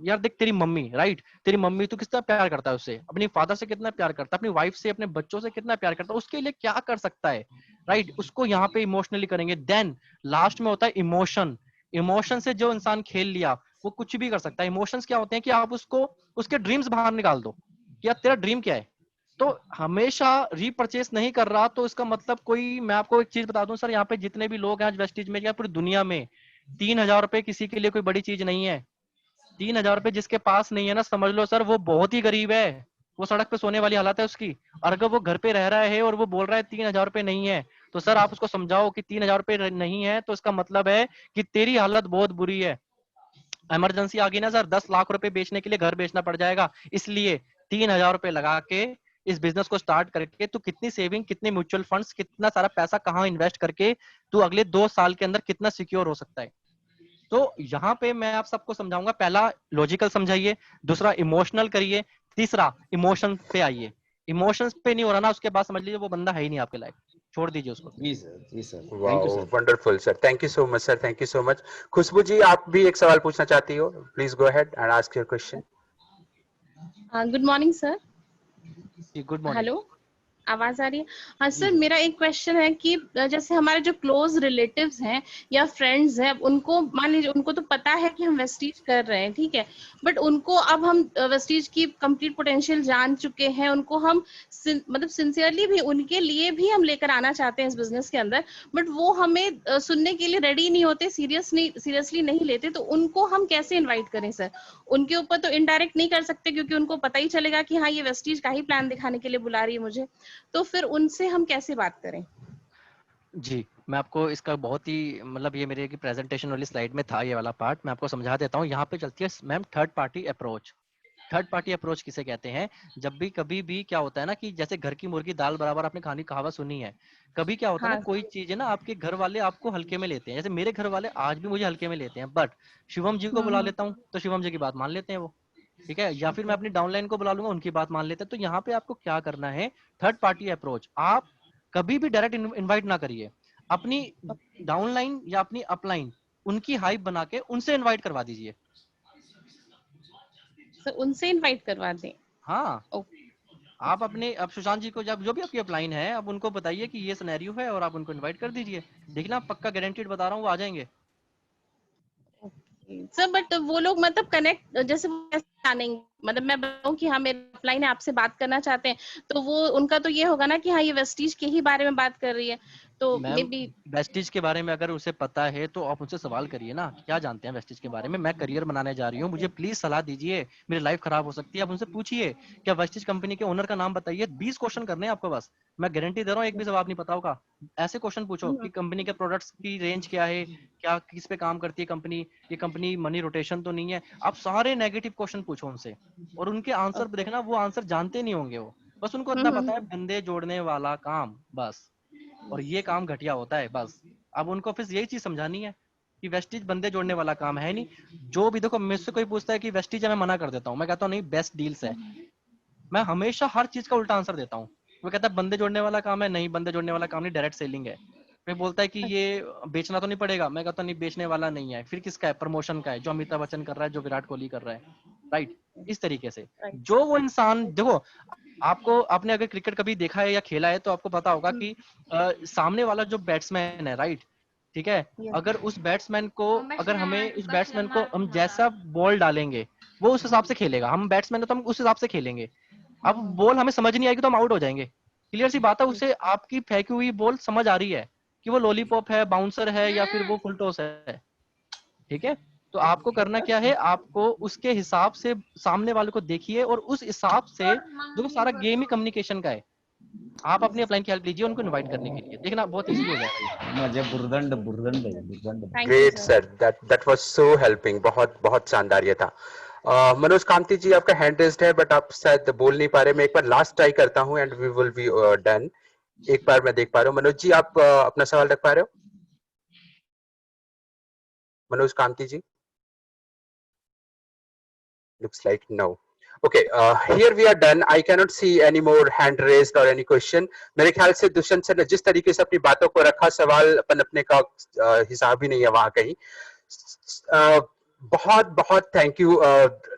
यार देख तेरी मम्मी, राइट, तेरी मम्मी तू कितना प्यार करता है उससे, अपनी फादर से कितना प्यार करता है, अपनी वाइफ से, अपने बच्चों से कितना प्यार करता है, उसके लिए क्या कर सकता है, राइट, उसको यहाँ पे इमोशनली करेंगे। देन लास्ट में होता है इमोशन। इमोशन से जो इंसान खेल लिया वो कुछ भी कर सकता है। इमोशंस क्या होते हैं कि आप उसको उसके ड्रीम्स बाहर निकाल दो कि यार तेरा ड्रीम क्या है। तो हमेशा रीपरचेस नहीं कर रहा तो इसका मतलब कोई, मैं आपको एक चीज बता दूं सर, यहाँ पे जितने भी लोग हैं आज वेस्टीज में या पूरी दुनिया में, 3,000 रुपए किसी के लिए कोई बड़ी चीज नहीं है। 3,000 रुपए जिसके पास नहीं है ना, समझ लो सर वो बहुत ही गरीब है, वो सड़क पे सोने वाली हालत है उसकी। और अगर वो घर पे रह रहा है और वो बोल रहा है 3,000 रुपए नहीं है, तो सर आप उसको समझाओ कि 3,000 रुपए नहीं है तो इसका मतलब है कि तेरी हालत बहुत बुरी है। इमरजेंसी आ गई ना सर, 10 लाख रुपए बेचने के लिए घर बेचना पड़ जाएगा। इसलिए 3,000 रुपए लगा के इस बिजनेस को स्टार्ट करके तू कितनी सेविंग, कितने म्यूचुअल फंड्स, कितना सारा पैसा कहाँ इन्वेस्ट करके तू अगले 2 साल के अंदर कितना सिक्योर हो सकता है। तो यहाँ पे मैं आप सबको समझाऊंगा, पहला लॉजिकल समझाइए, दूसरा इमोशनल करिए, तीसरा इमोशन पे आइए। इमोशंस पे नहीं हो रहा ना, उसके बाद समझ लीजिए वो बंदा है ही नहीं आपके लायक, छोड़ दीजिए उसको। जी सर, जी sir, thank you wow, sir. Wonderful sir, thank you so much sir, thank you so much. Khushboo ji, आप भी एक सवाल पूछना चाहती हो, please go ahead and ask your question. Good morning sir. जी गुड मॉर्निंग। हेलो, आवाज आ रही है? हाँ जी सर, जी। मेरा एक क्वेश्चन है कि जैसे हमारे जो क्लोज रिलेटिव्स हैं या फ्रेंड्स हैं, उनको मान लीजिए उनको तो पता है कि हम वेस्टीज कर रहे हैं, ठीक है, बट उनको अब हम वेस्टीज की कंप्लीट पोटेंशियल जान चुके हैं, उनको हम मतलब सिंसियरली भी उनके लिए भी हम लेकर आना चाहते हैं इस बिजनेस के अंदर, बट वो हमें सुनने के लिए रेडी नहीं होते, सीरियसली नहीं लेते, तो उनको हम कैसे इन्वाइट करें सर? उनके ऊपर तो इनडायरेक्ट नहीं कर सकते क्योंकि उनको पता ही चलेगा कि हाँ ये वेस्टीज का ही प्लान दिखाने के लिए बुला रही है मुझे, तो फिर उनसे हम कैसे बात करें? जी, मैं आपको इसका बहुत ही मतलब ये मेरे की प्रेजेंटेशन वाली स्लाइड में था ये वाला पार्ट, मैं आपको समझा देता हूँ। यहाँ पे चलती है ma'am third party approach. Third party approach किसे कहते हैं? जब भी कभी भी क्या होता है ना कि जैसे घर की मुर्गी दाल बराबर, आपने कहानी कहावत सुनी है। कभी क्या होता है ना, हाँ कोई चीज है ना आपके घर वाले आपको हल्के में लेते हैं, जैसे मेरे घर वाले आज भी मुझे हल्के में लेते हैं, बट शिवम जी को बुला लेता हूँ तो शिवम जी की बात मान लेते हैं वो, ठीक है, या फिर मैं अपनी डाउनलाइन को बुला लूंगा, उनकी बात मान लेते हैं। तो यहाँ पे आपको क्या करना है, थर्ड पार्टी अप्रोच। आप कभी भी डायरेक्ट इनवाइट ना करिए, अपनी डाउनलाइन या अपनी अपलाइन उनकी हाइप बना के उनसे इनवाइट करवा दीजिए। सर, उनसे इनवाइट करवा दें? हाँ, ओके। आप अपने, अब सुशांत जी को जब जो भी आपकी अपलाइन है, अब उनको बताइए कि ये सिनेरियो है और आप उनको इनवाइट कर दीजिए। देखना पक्का गारंटीड बता रहा हूँ वो आ जाएंगे। सर बट वो लोग मतलब कनेक्ट जैसे वो कैसे जानेंगे, मतलब मैं बताऊं कि हाँ मेरे अपलाइन है आपसे बात करना चाहते हैं, तो वो उनका तो ये होगा ना कि हाँ ये वेस्टीज के ही बारे में बात कर रही है, तो मे मैम बी। वेस्टिज के बारे में अगर उसे पता है तो आप उनसे सवाल करिए ना, क्या जानते हैं वेस्टिज के बारे में, मैं करियर बनाने जा रही हूँ, मुझे प्लीज सलाह दीजिए, मेरी लाइफ खराब हो सकती है। आप उनसे पूछिए क्या वेस्टिज कंपनी के ओनर का नाम बताइए, 20 क्वेश्चन करने हैं आपको बस, मैं गारंटी दे रहा हूँ एक भी जवाब नहीं पता होगा। ऐसे क्वेश्चन पूछो कि कंपनी के प्रोडक्ट्स की रेंज क्या है, क्या किस पे काम करती है कंपनी, ये कंपनी मनी रोटेशन तो नहीं है। आप सारे नेगेटिव क्वेश्चन पूछो उनसे और उनके आंसर देखना, वो आंसर जानते नहीं होंगे वो, बस उनको इतना पता है बंदे जोड़ने वाला काम बस, और ये काम घटिया होता है बस। अब उनको फिर यही चीज समझानी है कि वेस्टिज बंदे जोड़ने वाला काम है नहीं। जो भी देखो मुझसे कोई पूछता है कि वेस्टिज है, मैं मना कर देता हूँ, मैं कहता हूँ नहीं बेस्ट डील्स है, मैं हमेशा हर चीज का उल्टा आंसर देता हूँ। वो कहता है बंदे जोड़ने वाला काम है, नहीं बंदे जोड़ने वाला काम नहीं, डायरेक्ट सेलिंग है। फिर बोलता है कि ये बेचना तो नहीं पड़ेगा, मैं कहता हूँ नहीं बेचने वाला नहीं है, फिर किसका है, प्रमोशन का है, जो अमिताभ बच्चन कर रहा है, जो विराट कोहली कर रहा है, राइट। इस तरीके से जो वो इंसान देखो, आपको आपने अगर क्रिकेट कभी देखा है या खेला है तो आपको पता होगा कि सामने वाला जो बैट्समैन है, राइट, ठीक है, अगर उस बैट्समैन को, अगर हमें उस बैट्समैन को हम जैसा बॉल डालेंगे वो उस हिसाब से खेलेगा, हम बैट्समैन है तो हम उस हिसाब से खेलेंगे। अब बॉल हमें समझ नहीं आएगी तो हम आउट हो जाएंगे, क्लियर सी बात है, उसे आपकी फेंकी हुई बॉल समझ आ रही है कि वो लॉलीपॉप है, बाउंसर है या फिर वो फुल टॉस है, ठीक है। तो आपको करना क्या है, आपको उसके हिसाब से सामने वाले को देखिए और उस हिसाब से, जो सारा गेम ही कम्युनिकेशन का है, आप अपनी अपलाइन की हेल्प लीजिए उनको इनवाइट करने के लिए, देखना बहुत इजी हो जाएगा। मुझे बुरदंड बुरदंड बुरदंड। Great sir, that was so helping, बहुत बहुत शानदार ये था। मनोज कामती जी, आपका हैंड रेज्ड है बट आप शायद बोल नहीं पा रहे। मैं एक बार लास्ट ट्राई करता हूं and we will be done. एक बार मैं देख पा रहा हूं। मनोज जी, आप अपना सवाल रख पा रहे हो? मनोज कामती जी, looks like no. Okay, here we are done. I cannot see any more hand raised or any question. मेरे ख्याल से दुष्यंत सर ने जिस तरीके से अपनी बातों को रखा, सवाल पनपने का हिसाब ही नहीं है वहां कहीं। बहुत बहुत थैंक यू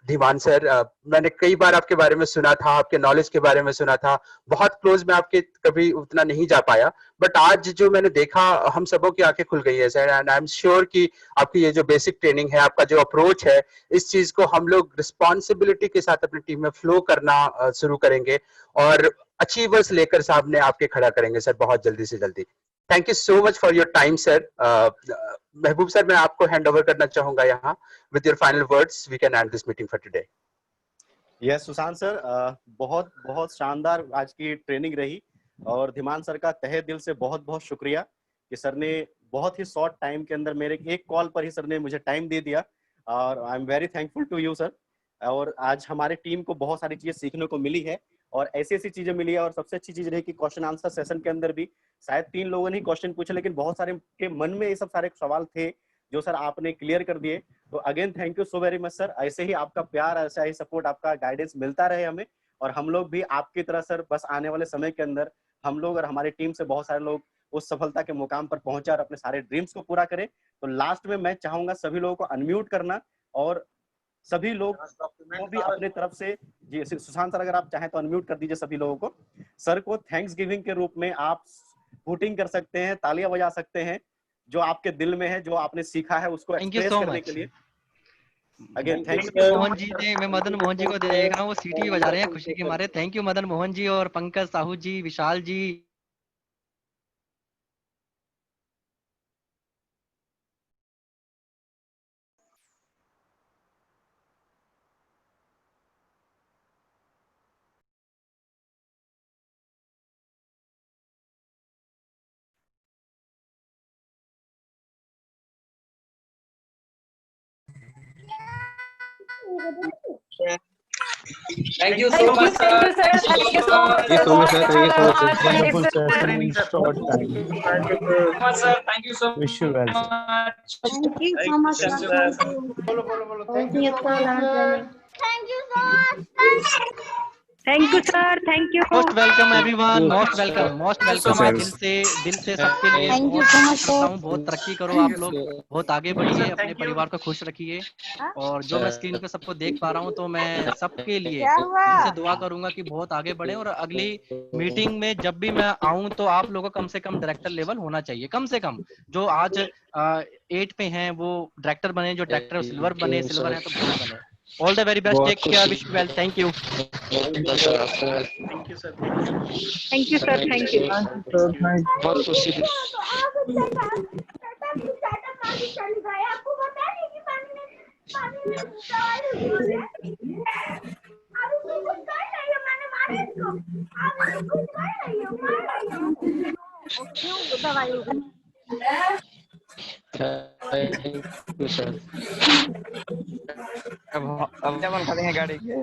धीमान सर। मैंने कई बार आपके बारे में सुना था, आपके नॉलेज के बारे में सुना था, बहुत क्लोज में आपके कभी उतना नहीं जा पाया, बट आज जो मैंने देखा हम सबों की आंखें खुल गई है sir. And I am sure कि आपकी ये जो बेसिक ट्रेनिंग है, आपका जो अप्रोच है, इस चीज को हम लोग रिस्पॉन्सिबिलिटी के साथ अपनी टीम में फ्लो करना शुरू करेंगे और अचीवर्स लेकर सामने आपके खड़ा करेंगे सर बहुत जल्दी से जल्दी। Thank you so much for your time sir. Mehboob sir, मैं आपको हैंड ओवर करना चाहूंगा यहाँ। With your final words we can end this meeting for today. Yes Sushant sir, बहुत बहुत शानदार आज की ट्रेनिंग रही और धीमान सर का तहे दिल से बहुत बहुत शुक्रिया कि सर ने बहुत ही शॉर्ट टाइम के अंदर, मेरे एक कॉल पर ही सर ने मुझे टाइम दे दिया और I am very thankful to you sir. और आज हमारी टीम को बहुत सारी चीजें सीखने को मिली है और ऐसी ऐसी चीजें मिली है। और सबसे अच्छी चीज रही कि क्वेश्चन आंसर सेशन के अंदर भी शायद 3 लोगों ने ही क्वेश्चन पूछे, लेकिन बहुत सारे के मन में ये सब सारे सवाल थे जो सर आपने क्लियर कर दिए। तो again thank you so very much sir. ऐसे ही आपका प्यार, ऐसा ही सपोर्ट, आपका गाइडेंस मिलता रहे हमें, और हम लोग भी आपकी तरह सर बस आने वाले समय के अंदर हम लोग और हमारी टीम से बहुत सारे लोग उस सफलता के मुकाम पर पहुंचे और अपने सारे ड्रीम्स को पूरा करें। तो लास्ट में मैं चाहूंगा सभी लोगों को अनम्यूट करना और सभी लोग को भी अपने तरफ से, जी सुशांत सर अगर आप चाहें तो अनम्यूट कर दीजिए सभी लोगों को। सर को थैंक्स गिविंग के रूप में आप हूटिंग कर सकते हैं, तालियां बजा सकते हैं, जो आपके दिल में है, जो आपने सीखा है उसको एक्सप्रेस करने के लिए। Again thank you Mohan ji ने, मैं मदन मोहन जी को देख रहा हूँ, वो सीटी बजा रहे हैं खुशी के मारे। थैंक यू मदन मोहन जी और पंकज साहू जी, विशाल जी। Thank you so much, sir. Thank you so much, sir. Wonderful session in short time. Thank you so much. Wish you well, sir. Thank you so much, sir. Thank you so much. Thank you sir, thank you. Most welcome everyone, most welcome, most welcome. दिल से सबके लिए thank you so much sir. बहुत तरक्की करो आप लोग, बहुत आगे बढ़िए, अपने परिवार को खुश रखिए। और जो मैं स्क्रीन पे सबको देख पा रहा हूँ, तो मैं सबके लिए दिल से दुआ करूंगा कि बहुत आगे बढ़े और अगली मीटिंग में जब भी मैं आऊं तो आप लोगों को कम से कम डायरेक्टर लेवल होना चाहिए, कम से कम। जो आज 8 पे हैं वो डायरेक्टर बने, जो डायरेक्टर सिल्वर बने, सिल्वर है तो गोल्ड बने। All the very best. Take care. Wish you well. Thank you. Thank you, sir. Thank you sir, thank you. बहुत खुशी हुई। Thank you, sir. अब जब खाते हैं गाड़ी के